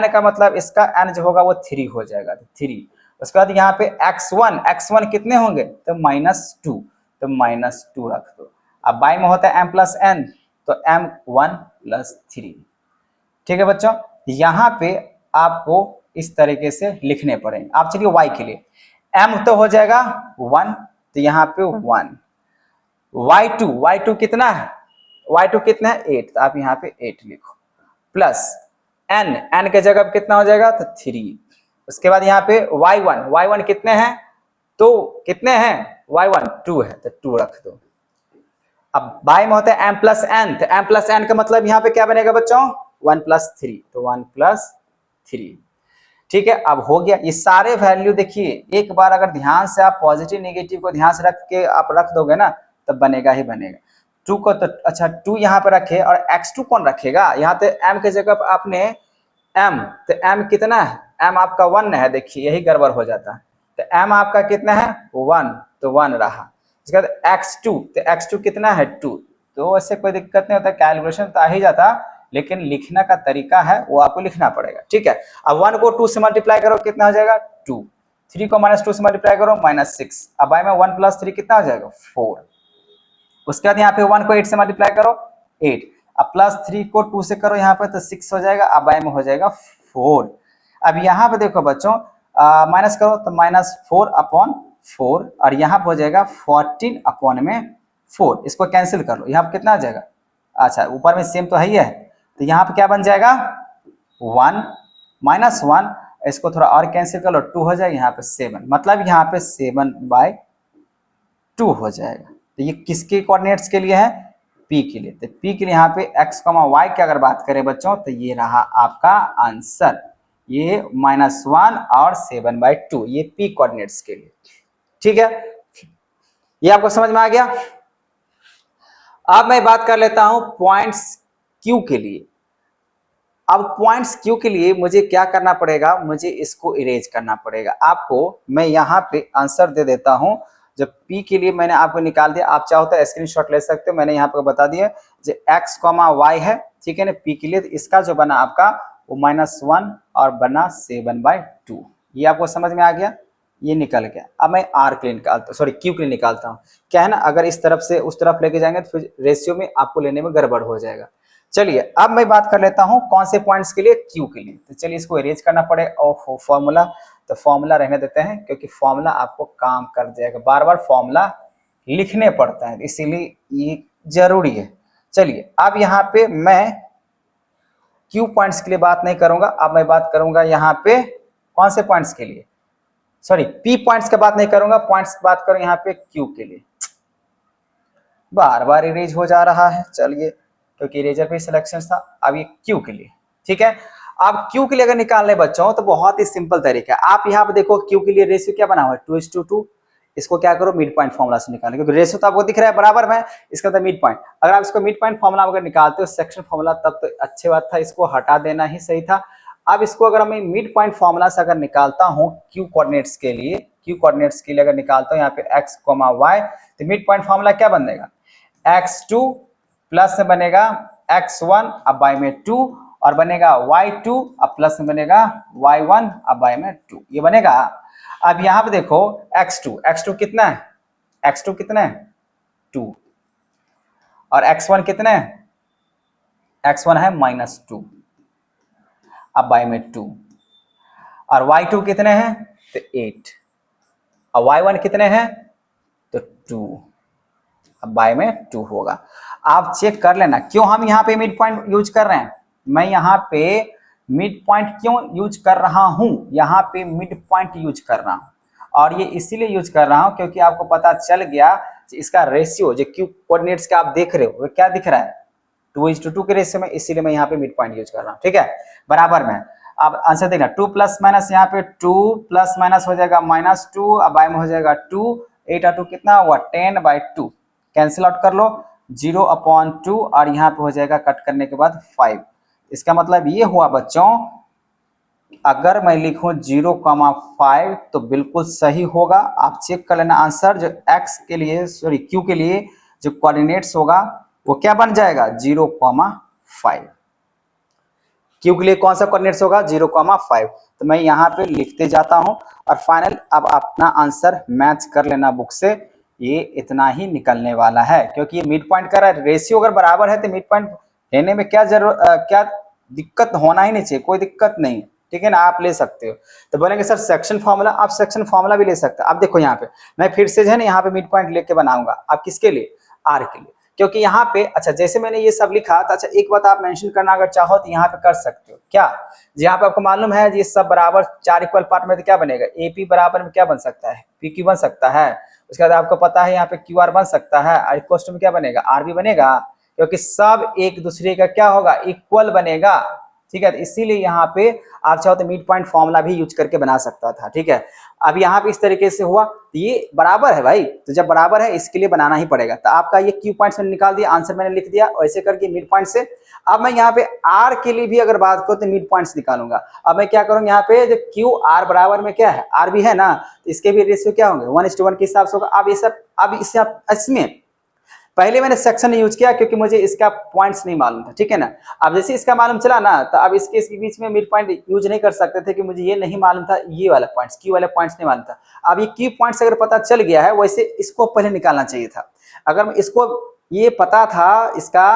n का मतलब इसका n जो होगा वो 3 हो जाएगा, तो 3। उसके बाद यहाँ पे x1 कितने होंगे, तो -2, तो -2 रख दो। अब y में होता है m+n, तो m1+3, ठीक है बच्चों। यहाँ पे आपको इस तरीके से लिखने पड़ेंगे। आप चलिए y के लिए, m तो हो जाएगा 1, तो यहाँ पे 1। y2 कितना है, y2 कितना है 8, तो आप यहाँ पे 8 लिखो, प्लस n के जगह कितना हो जाएगा, तो 3। उसके बाद यहाँ पे y1 कितने हैं, तो कितने हैं y1 2 है, तो 2 रख दो। अब बाई में होता है m प्लस एन, तो m प्लस एन का मतलब यहाँ पे क्या बनेगा बच्चों 1 प्लस 3, तो 1 प्लस 3। ठीक है, अब हो गया। ये सारे वैल्यू देखिए एक बार अगर ध्यान से आप पॉजिटिव नेगेटिव को ध्यान से रख के आप रख दोगे ना तब बनेगा ही बनेगा। 2 को तो अच्छा 2 यहाँ पे रखे और x2 कौन रखेगा, यहाँ पे m के जगह पर आपने m, तो m कितना है, m आपका 1 है, देखिए यही गड़बड़ हो जाता है। तो m आपका कितना है 1, तो 1 रहा। इसके बाद x2, तो x2 कितना है 2, तो ऐसे कोई दिक्कत नहीं होता, कैलकुलेशन तो आ ही जाता, लेकिन लिखने का तरीका है वो आपको लिखना पड़ेगा। ठीक है, अब 1 को 2 से मल्टीप्लाई करो कितना हो जाएगा 2, 3 को -2 से मल्टीप्लाई करो -6, अब बाई में 1 प्लस 3 कितना हो जाएगा 4। उसके बाद यहाँ पे 1 को 8 से मल्टीप्लाई करो 8, अब प्लस 3 को 2 से करो यहाँ पे तो 6 हो जाएगा, अब बाई में हो जाएगा 4। अब यहाँ पे देखो बच्चों माइनस करो तो -4/4 और यहाँ पे हो जाएगा 14/4, इसको कैंसिल कर लो, यहाँ पे कितना आ जाएगा, अच्छा ऊपर में सेम तो है ही है, तो यहाँ पे क्या बन जाएगा 1 -1, इसको थोड़ा और कैंसिल कर लो 2 हो जाएगा, यहाँ पे 7, मतलब यहाँ पे 7/2 हो जाएगा। तो ये किसके कोऑर्डिनेट्स के लिए है, p के लिए। तो p के लिए यहाँ पे x, y की अगर बात करें बच्चों तो ये रहा आपका आंसर, ये -1 और 7/2, ये p कोऑर्डिनेट्स के लिए। ठीक है, ये आपको समझ में आ गया। अब मैं बात कर लेता हूं पॉइंट्स q के लिए। अब पॉइंट्स q के लिए मुझे क्या करना पड़ेगा, मुझे इसको इरेज करना पड़ेगा। आपको मैं यहाँ पे आंसर दे देता हूं, जब p के लिए मैंने आपको निकाल दिया, आप चाहो तो स्क्रीनशॉट ले सकते हो, मैंने यहाँ पे बता दिया जो x, y है, ठीक है ना, p के लिए, तो इसका जो बना आपका वो -1 और बना 7/2, ये आपको समझ में आ गया, ये निकल गया। अब मैं r के लिए निकालता हूँ, सॉरी q के लिए निकालता हूँ। क्या है ना, अगर इस तरफ से उस तरफ लेके जाएंगे तो फिर रेशियो में आपको लेने में गड़बड़ हो जाएगा। चलिए अब मैं बात कर लेता हूं कौन से पॉइंट्स के लिए, क्यू के लिए। तो चलिए इसको अरेंज करना पड़ेगा और फॉर्मूला, तो फॉर्मूला रहने देते हैं क्योंकि फॉर्मूला आपको काम कर जाएगा, बार बार फॉर्मूला लिखने पड़ता है, इसीलिए ये जरूरी है। चलिए अब यहाँ पे मैं क्यू पॉइंट्स के लिए बात नहीं करूंगा, अब मैं बात करूंगा यहाँ पे कौन से पॉइंट्स के लिए, सॉरी पी पॉइंट्स की बात नहीं करूंगा, पॉइंट्स बात करूं यहाँ पे क्यू के लिए। बार बार इरेज हो जा रहा है, चलिए क्योंकि इरेजर पे सिलेक्शन था। अब ये क्यू के लिए, ठीक है। अब क्यू के लिए अगर निकालने बच्चों तो बहुत ही सिंपल तरीका है। आप यहाँ पे देखो क्यू के लिए रेशियो क्या बना हुआ है 2:2, इसको क्या करो मिड पॉइंट फॉर्मूला से निकालो, क्योंकि रेशियो तो आपको दिख रहा है बराबर में, इसका था मिड पॉइंट। अगर आप इसको मिड पॉइंट फॉर्मूला अगर निकालते हो सेक्शन फॉर्मूला तब तो अच्छी बात था, इसको हटा देना ही सही था। अब इसको अगर मैं मिड पॉइंट फॉर्मूला से अगर निकालता हूँ क्यू कोऑर्डिनेट्स के लिए, क्यू कोऑर्डिनेट्स के लिए अगर निकालता हूँ यहाँ पे x, y, तो मिड पॉइंट फॉर्मूला क्या बनेगा, x2 प्लस में बनेगा x1 अब बाई में 2 और बनेगा y2 अब प्लस में बनेगा y1 अब बाई में 2, ये बनेगा। अब यहाँ पे देखो x2 कितना है, x2 कितना है 2 और x1 कितना है, x1 है -2 अब बाई में 2 और y2 कितने हैं तो 8 और y1 कितने हैं तो 2 अब बाय में 2 होगा। आप चेक कर लेना क्यों हम यहाँ पे मिड पॉइंट यूज कर रहे हैं, मैं यहाँ पे मिड पॉइंट क्यों यूज कर रहा हूँ, यहाँ पे मिड पॉइंट यूज कर रहा हूँ और ये इसीलिए यूज कर रहा हूँ क्योंकि आपको पता चल गया इसका रेशियो जो क्यू कोऑर्डिनेट्स का आप देख रहे हो वो क्या दिख रहा है 2:2 के रेशियो में, इसीलिए मैं यहाँ पे मिड पॉइंट यूज कर रहा हूँ, ठीक है बराबर में। अब आंसर देखना 2 प्लस माइनस, यहाँ पे 2 प्लस माइनस हो जाएगा -2 अब बाय में हो जाएगा 2, 8 और 2 कितना हुआ 10/2, कैंसिल आउट कर लो 0/2 और यहाँ पे हो जाएगा कट करने के बाद 5। इसका मतलब ये हुआ बच्चों अगर मैं लिखूं 0,5 तो बिल्कुल सही होगा। आप चेक कर लेना आंसर जो x के लिए सॉरी q के लिए जो कोऑर्डिनेट्स होगा वो क्या बन जाएगा 0,5। q के लिए कौन सा कोऑर्डिनेट्स होगा 0,5, तो मैं यहाँ पे लिखते जाता हूँ और फाइनल अब अपना आंसर मैच कर लेना बुक से, ये इतना ही निकलने वाला है क्योंकि ये मिड पॉइंट का रेशियो अगर बराबर है तो मिड पॉइंट लेने में क्या क्या दिक्कत होना ही नहीं चाहिए, कोई दिक्कत नहीं है, ठीक है ना, आप ले सकते हो। तो बोलेंगे सर सेक्शन फार्मूला, आप सेक्शन फार्मूला भी ले सकते हो। आप देखो यहाँ पे मैं फिर से जो है ना यहाँ पे मिड पॉइंट लेके बनाऊंगा, आप किसके लिए आर के लिए, क्योंकि यहाँ पे अच्छा जैसे मैंने ये सब लिखा था, अच्छा एक बात आप मेंशन करना अगर चाहो तो यहाँ पे कर सकते हो क्या, यहाँ पे आपको मालूम है ये सब बराबर 4 इक्वल पार्ट में तो क्या बनेगा AP बराबर में क्या बन सकता है PQ बन सकता है, उसके बाद आपको पता है यहाँ पे क्यू आर बन सकता है, और इक्वल में क्या बनेगा, आर भी बनेगा, क्योंकि सब एक दूसरे का क्या होगा, इक्वल बनेगा। ठीक है, तो इसीलिए यहाँ पे आप चाहो तो मिड पॉइंट फॉर्मूला भी यूज करके बना सकता था। ठीक है, अब यहाँ पे इस तरीके से हुआ, तो ये बराबर है भाई, तो जब बराबर है इसके लिए बनाना ही पड़ेगा। तो आपका ये क्यू पॉइंट्स मैंने निकाल दिया, आंसर मैंने लिख दिया, ऐसे करके मिड पॉइंट से। अब मैं यहाँ पे आर के लिए भी अगर बात करूँ तो मिड पॉइंट्स निकालूंगा। अब मैं क्या करूँगा, यहाँ पे जो क्यू आर बराबर में क्या है, आर भी है ना, तो इसके भी रेशियो क्या होंगे, 1:1 के हिसाब से होगा। अब ये सब, अब इसमें पहले मैंने सेक्शन यूज किया क्योंकि मुझे इसका पॉइंट्स नहीं मालूम था। ठीक है ना, अब जैसे इसका मालूम चला ना, तो अब इसके बीच में मिड पॉइंट यूज नहीं कर सकते थे कि मुझे ये नहीं मालूम था, ये वाला पॉइंट्स, क्यू वाला पॉइंट्स नहीं मालूम था। अब ये क्यू पॉइंट्स अगर पता चल गया है, वैसे इसको पहले निकालना चाहिए था। अगर इसको ये पता था, इसका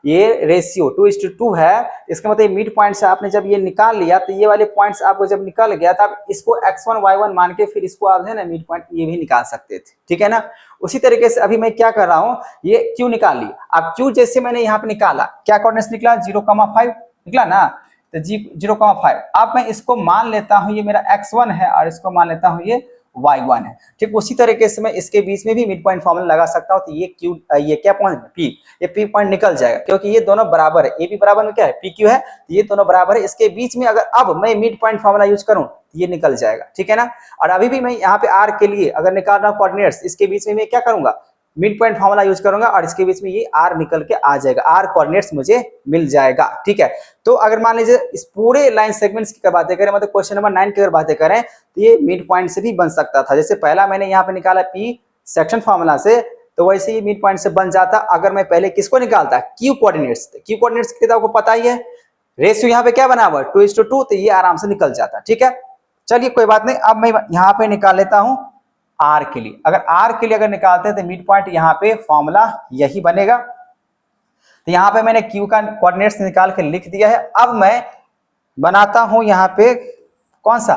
ये रेशियो 2:2 है, इसका मतलब मिड पॉइंट से आपने जब ये निकाल लिया, तो ये वाले पॉइंट्स आपको जब निकल गया, तब इसको x1 y1 मान के फिर इसको आप है ना मिड पॉइंट ये भी निकाल सकते थे। ठीक है ना, उसी तरीके से अभी मैं क्या कर रहा हूँ, ये क्यू निकाल ली। अब क्यू जैसे मैंने यहाँ पे निकाला, क्या कोऑर्डिनेट्स निकला, 0,5 निकला ना, तो 0,5। अब मैं इसको मान लेता हूँ ये मेरा x1 है, और इसको मान लेता हूँ ये y1 है। ठीक, उसी तरीके से मैं इसके बीच में भी मिड पॉइंट फॉर्मूला लगा सकता हूँ। तो ये क्यू, ये क्या पॉइंट p, ये p पॉइंट निकल जाएगा, क्योंकि ये दोनों बराबर है, ए भी बराबर में क्या है, पी क्यू है, तो ये दोनों बराबर है। इसके बीच में अगर अब मैं मिड पॉइंट फॉर्मूला यूज करूँ तो ये निकल जाएगा। ठीक है ना, और अभी भी मैं यहाँ पे r के लिए अगर निकाल रहा हूँ कोऑर्डिनेट्स, इसके बीच में मैं क्या करूंगा, मिड पॉइंट फॉर्मूला यूज करूंगा, और इसके बीच में ये r निकल के आ जाएगा, r कोऑर्डिनेट्स मुझे मिल जाएगा। ठीक है, तो अगर मान लीजिए इस पूरे लाइन सेगमेंट्स की बातें करें, मतलब क्वेश्चन नंबर 9 की अगर बातें करें, तो ये मिड पॉइंट से भी बन सकता था। जैसे पहला मैंने यहाँ पे निकाला p सेक्शन फॉर्मूला से, तो वैसे ही मिड पॉइंट से बन जाता अगर मैं पहले किसको निकालता, क्यू कोऑर्डिनेट्स। क्यू कोऑर्डिनेट्स के लिए आपको पता ही है, रेशियो यहाँ पे क्या बना हुआ है, 2:2, तो ये आराम से निकल जाता। ठीक है, चलिए कोई बात नहीं। अब मैं यहाँ पे निकाल लेता हूँ आर के लिए। अगर आर के लिए अगर निकालते हैं तो मिड पॉइंट यहाँ पे फॉर्मूला यही बनेगा। तो यहाँ पे मैंने क्यू का कोऑर्डिनेट्स निकाल के लिख दिया है। अब मैं बनाता हूं यहाँ पे कौन सा,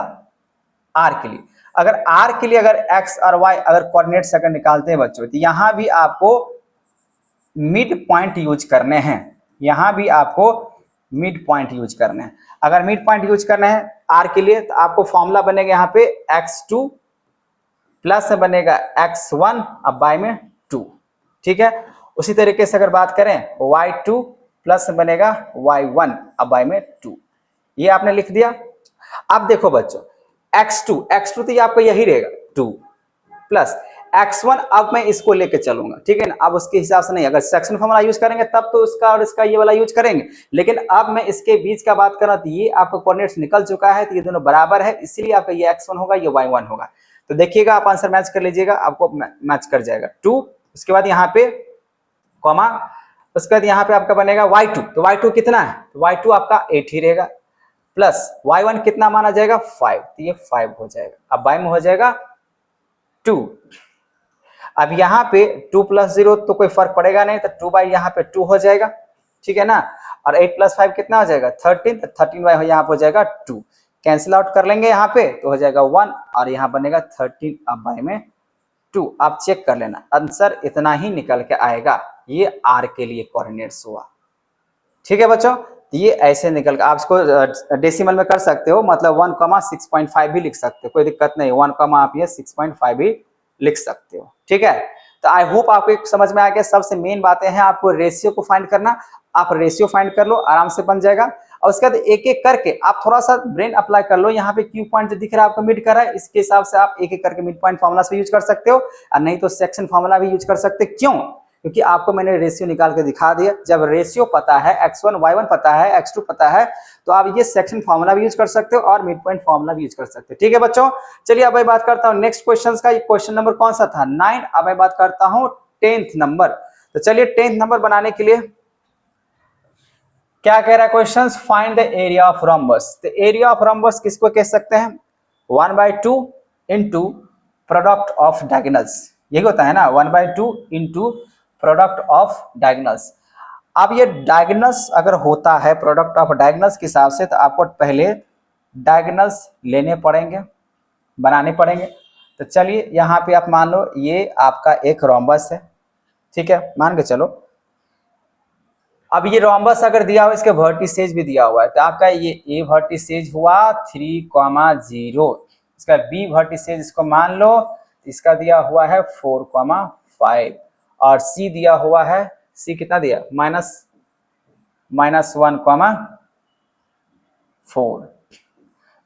आर के लिए। अगर आर के लिए अगर एक्स और वाई अगर कोऑर्डिनेट्स अगर निकालते हैं बच्चों, तो यहाँ भी आपको मिड पॉइंट यूज करने हैं, यहाँ भी आपको मिड पॉइंट यूज करने हैं। अगर मिड पॉइंट यूज करना है आर के लिए, तो आपको फॉर्मूला बनेगा यहाँ पे x2 प्लस बनेगा x1 अब बाय में 2। ठीक है, उसी तरीके से अगर बात करें y2 प्लस बनेगा y1 अब बाय में 2, ये आपने लिख दिया। अब देखो बच्चों, x2 तो ये आपको यही रहेगा 2 प्लस x1, अब मैं इसको लेके चलूंगा। ठीक है ना, अब उसके हिसाब से नहीं, अगर सेक्शन फॉर्मूला यूज करेंगे तब तो उसका और इसका ये वाला यूज करेंगे, लेकिन अब मैं इसके बीच का बात कर रहा हूं, तो ये आपका कोऑर्डिनेट्स निकल चुका है, तो ये दोनों बराबर है, इसीलिए आपका ये x1 होगा, ये y1 होगा। तो देखिएगा, आप आंसर मैच कर लीजिएगा, आपको मैच कर जाएगा 2। उसके बाद यहाँ पे कॉमा, उसके बाद यहाँ पे आपका बनेगा y2, तो y2 कितना है, तो y2 आपका 8 ही रहेगा, प्लस y1 कितना माना जाएगा 5, तो ये 5 हो जाएगा। अब बाय में हो जाएगा 2। अब यहाँ पे 2 + 0 तो कोई फर्क पड़ेगा नहीं, तो 2 बाई यहाँ पे 2 हो जाएगा। ठीक है ना, और 8 + 5 कितना हो जाएगा 13, तो 13 बाई यहाँ पे हो जाएगा 2, कैंसिल आउट कर लेंगे यहाँ पे, तो हो जाएगा 1, और यहाँ बनेगा 13 अब बाई में 2। आप चेक कर लेना, आंसर इतना ही निकल के आएगा। ये आर के लिए कोऑर्डिनेट्स हुआ। ठीक है बच्चों, ये ऐसे निकल के आप इसको डेसिमल में कर सकते हो, मतलब 1,6.5 भी लिख सकते हो, कोई दिक्कत नहीं, 1, आप ये 6.5 भी लिख सकते हो। ठीक है, तो आई होप आपको समझ में आ गया। सबसे मेन बातें हैं, आपको रेशियो को फाइंड करना, आप रेशियो फाइंड कर लो, आराम से बन जाएगा। और उसके बाद एक एक करके आप थोड़ा सा ब्रेन अप्लाई कर लो। यहाँ पे क्यू पॉइंट जो दिख रहा है आपको मिड कर रहा है, इसके हिसाब से आप एक एक करके मिड पॉइंट फॉर्मूला से यूज कर सकते हो, और नहीं तो सेक्शन फॉर्मूला भी यूज कर सकते। क्यों, क्योंकि आपको मैंने रेशियो निकाल के दिखा दिया। जब रेशियो पता है, x1 y1 पता है, x2 पता है, तो आप ये सेक्शन फॉर्मूला भी यूज कर सकते हो और मिड पॉइंट फॉर्मूला भी यूज कर सकते हो। ठीक है बच्चों, चलिए अब मैं बात करता हूँ नेक्स्ट क्वेश्चन का। ये क्वेश्चन नंबर कौन सा था, 9। अब मैं बात करता हूँ 10th नंबर। तो चलिए 10th नंबर बनाने के लिए क्या कह रहा है question, find the area of rhombus. तो एरिया ऑफ रोम्बस किसको कह सकते हैं, 1/2 इंटू प्रोडक्ट ऑफ डायगोनल्स, यही होता है ना, 1/2 इंटू प्रोडक्ट ऑफ डायगोनल्स। अब ये डायगोनल्स अगर होता है प्रोडक्ट ऑफ डायगोनल्स के हिसाब से, तो आपको पहले डायगोनल्स लेने पड़ेंगे, बनाने पड़ेंगे। तो चलिए यहाँ पे आप मान लो ये आपका एक रोम्बस है, ठीक है, मान के चलो। अब ये रोम्बस अगर दिया हुआ, इसके वर्टिसेज भी दिया हुआ है, तो आपका ये ए वर्टिसेज हुआ 3,0, इसका बी वर्टिसेज इसको मान लो इसका दिया हुआ है 4,5 और सी दिया हुआ है, सी कितना दिया -1,4।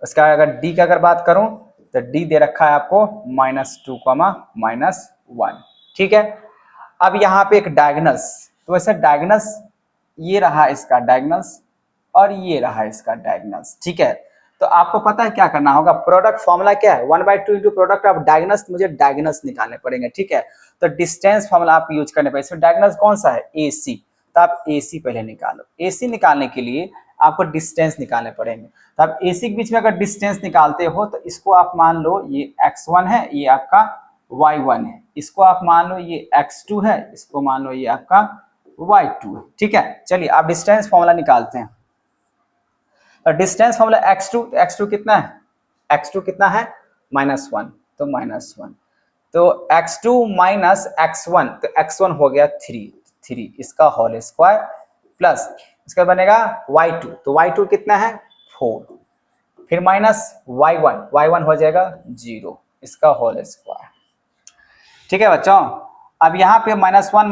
उसका अगर डी का अगर बात करूं तो डी दे रखा है आपको -2, -1। ठीक है, अब यहाँ पे एक डायगोनल्स, तो वैसे डायगोनल्स ये रहा इसका डायगोनल्स और ये रहा इसका डायगोनल्स। ठीक है, तो आपको पता है क्या करना होगा, प्रोडक्ट फॉर्मूला क्या है 1/2 इंटू प्रोडक्ट ऑफ डायगोनल्स, मुझे डायगोनल्स निकालने पड़ेंगे। ठीक है, तो डिस्टेंस फॉर्मूला आप यूज करने पड़ेगा। इसमें डायगोनल्स कौन सा है, ए सी, तो आप ए सी पहले निकालो। ए सी निकालने के लिए आपको डिस्टेंस निकालने पड़ेंगे। तो आप ए सी के बीच में अगर डिस्टेंस निकालते हो तो इसको आप मान लो ये x1 है, ये आपका y1 है, इसको आप मान लो ये x2 है, इसको मान लो ये आपका y2 है। ठीक है, चलिए आप डिस्टेंस फॉर्मूला निकालते हैं। डिस्टेंस फॉर्मूला x2, तो x2 कितना है, x2 कितना है -1, तो -1, तो x2 माइनस x1, तो x1 हो गया 3 इसका होल स्क्वायर प्लस इसका बनेगा y2, तो y2 कितना है 4, फिर माइनस y1 हो जाएगा 0 इसका होल स्क्वायर। ठीक है बच्चों, अब यहाँ पे -1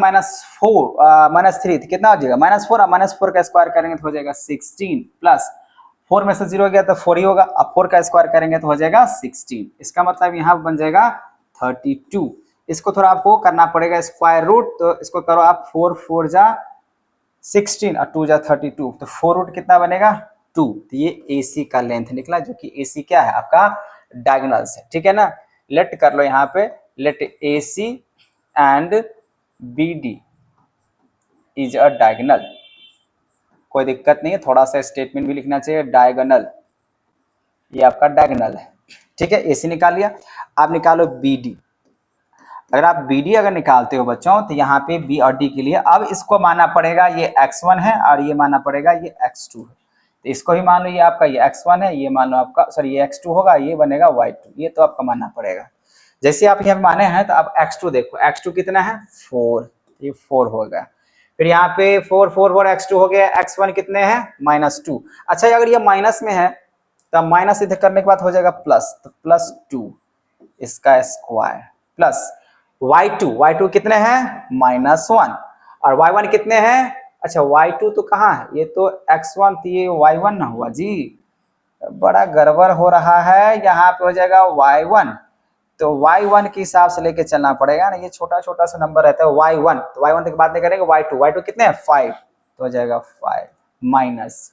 -3 कितना हो जाएगा -4, और -4 का स्क्वायर करेंगे तो हो जाएगा 16 प्लस 4 में से 0 गया तो 4 ही होगा, अब 4 का स्क्वायर करेंगे तो हो जाएगा 16, इसका मतलब यहाँ बन जाएगा 32। इसको थोड़ा आपको करना पड़ेगा स्क्वायर रूट, तो इसको करो आप 4 4 जा 16 और 2 जा 32, तो 4 रूट कितना बनेगा 2, तो ये AC का लेंथ निकला, जो कि AC क्या है आपका डायगोनल्स है। ठीक है ना, लेट कर लो यहाँ पे, let AC and BD is a diagonal, कोई दिक्कत नहीं है, थोड़ा सा स्टेटमेंट भी लिखना चाहिए, डायगोनल, ये आपका डायगोनल है। ठीक है, AC निकाल लिया, आप निकालो BD। अगर आप BD अगर निकालते हो बच्चों, तो यहाँ पे B और D के लिए अब इसको मानना पड़ेगा ये x1 है और ये मानना पड़ेगा ये x2 है, तो इसको ही मान लो ये आपका ये x1 है, ये मान लो आपका सॉरी ये x2 होगा, ये बनेगा y2, ये तो आपका मानना पड़ेगा। जैसे आप यहाँ माने हैं तो आप x2 देखो, x2 कितना है 4, ये 4 हो गया, फिर यहाँ पे 4 4 4 x2 हो गया, x1 कितने हैं -2। अच्छा, अगर ये माइनस में है तो माइनस इधर करने के बाद हो जाएगा प्लस, तो +2 इसका स्क्वायर प्लस y2 कितने हैं -1 और y1 कितने हैं, अच्छा y2 तो कहाँ है, ये तो x1, तो ये y1 ना हुआ जी, बड़ा गड़बड़ हो रहा है, यहाँ पे हो जाएगा y1, तो y1 के हिसाब से लेके चलना पड़ेगा ना, ये छोटा छोटा सा नंबर रहता है y1, तो y1 तक बात नहीं करेंगे, y2 कितने हैं 5, तो हो जाएगा 5 माइनस,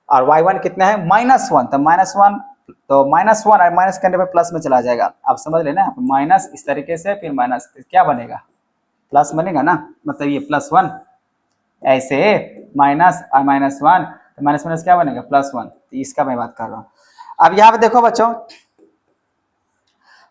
और y1 कितना है -1, तो -1, तो -1 और माइनस करने पे प्लस में चला जाएगा, आप समझ लेना, माइनस इस तरीके से, फिर माइनस क्या बनेगा प्लस बनेगा ना, मतलब ये +1 ऐसे माइनस और -1, तो माइनस माइनस क्या बनेगा +1, तो इसका मैं बात कर रहा हूँ। अब यहाँ पे देखो बच्चों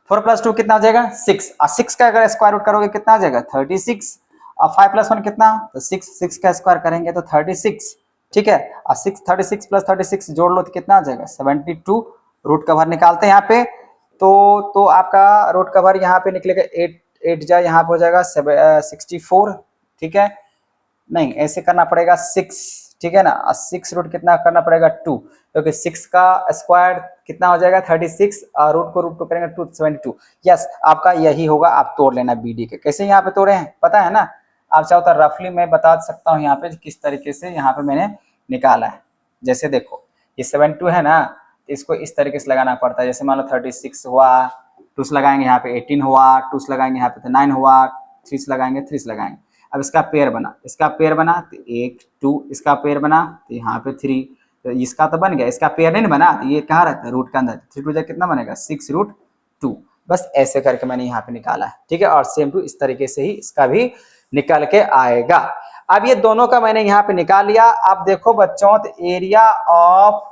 4 + 2 कितना हो जाएगा 6, और 6 का अगर स्क्वायर रूट करोगे कितना आ जाएगा 36, और 5 + 1 कितना, तो 6 का स्क्वायर करेंगे तो 36। ठीक है, और 36 + 36 जोड़ लो तो कितना आ जाएगा 72, रूट कवर निकालते हैं यहाँ पे, तो आपका रूट कवर यहाँ पे निकलेगा 8 जा यहाँ पे हो जाएगा 64। ठीक है, नहीं ऐसे करना पड़ेगा 6, ठीक है ना, और 6 रूट कितना करना पड़ेगा 2, क्योंकि 6 का स्क्वायर कितना हो जाएगा 36, और रूट को करेंगे 2 72। यस, आपका यही होगा, आप तोड़ लेना BD के। कैसे यहाँ पे तोड़े हैं पता है ना, आप चाहो तो रफली मैं बता सकता हूँ यहाँ पे किस तरीके से यहाँ पे मैंने निकाला है। जैसे देखो ये 72 है ना, इसको इस तरीके से लगाना पड़ता है, जैसे मान लो 36 हुआ, 2 से लगाएंगे यहाँ पे 18 हुआ, 2 से लगाएंगे यहाँ पे तो 9 हुआ, 3 से लगाएंगे 3 से लगाएंगे। अब इसका पेयर बना, इसका पेयर बना तो 1 2, इसका पेयर बना तो यहाँ पे 3, तो इसका तो बन गया, इसका पेयर नहीं बना तो ये कहाँ रहता है रूट के अंदर, 3 2 कितना बनेगा 6√2। बस ऐसे करके मैंने यहाँ पे निकाला है। ठीक है, और सेम टू इस तरीके से ही इसका भी निकल के आएगा। अब ये दोनों का मैंने यहाँ पे निकाल लिया। अब देखो बच्चों, तो एरिया ऑफ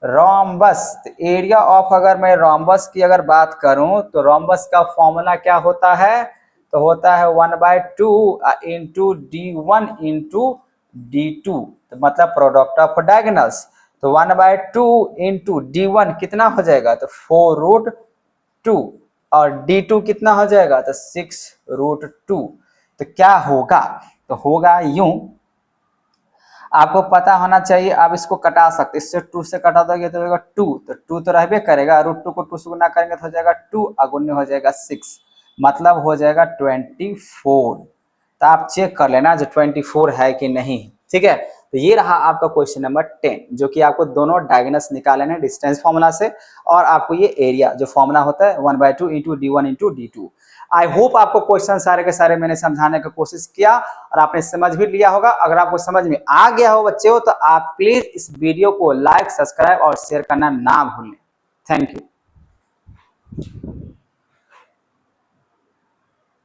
रोम्बस, तो एरिया ऑफ अगर मैं रोम्बस की अगर बात करूं तो रोम्बस का फॉर्मूला क्या होता है, तो होता है 1/2 इंटू D1 इंटू D2, तो मतलब प्रोडक्ट ऑफ डायगोनल्स, तो 1/2 इंटू D1 कितना हो जाएगा, तो 4√2, और D2 कितना हो जाएगा, तो 6√2। तो क्या होगा, तो होगा यूं, आपको पता होना चाहिए, आप इसको कटा सकते, इससे 2 से कटा दोगे तो होगा 2, तो 2 तो रहबे करेगा, √2 को 2 से गुना करेंगे तो हो जाएगा 2, अगुण्य हो जाएगा 6, मतलब हो जाएगा 24। तो आप चेक कर लेना जो 24 है कि नहीं, ठीक है। तो ये रहा आपका क्वेश्चन नंबर 10, जो कि आपको दोनों डायगोनल्स निकाले हैं डिस्टेंस फॉर्मूला से, और आपको ये एरिया जो फॉर्मूला होता है 1/2 into d1 into d2। I hope आपको क्वेश्चन सारे के सारे मैंने समझाने की कोशिश किया और आपने समझ भी लिया होगा। अगर आपको समझ में आ गया हो बच्चे हो तो आप प्लीज इस वीडियो को लाइक, सब्सक्राइब और शेयर करना ना भूलें। Thank you.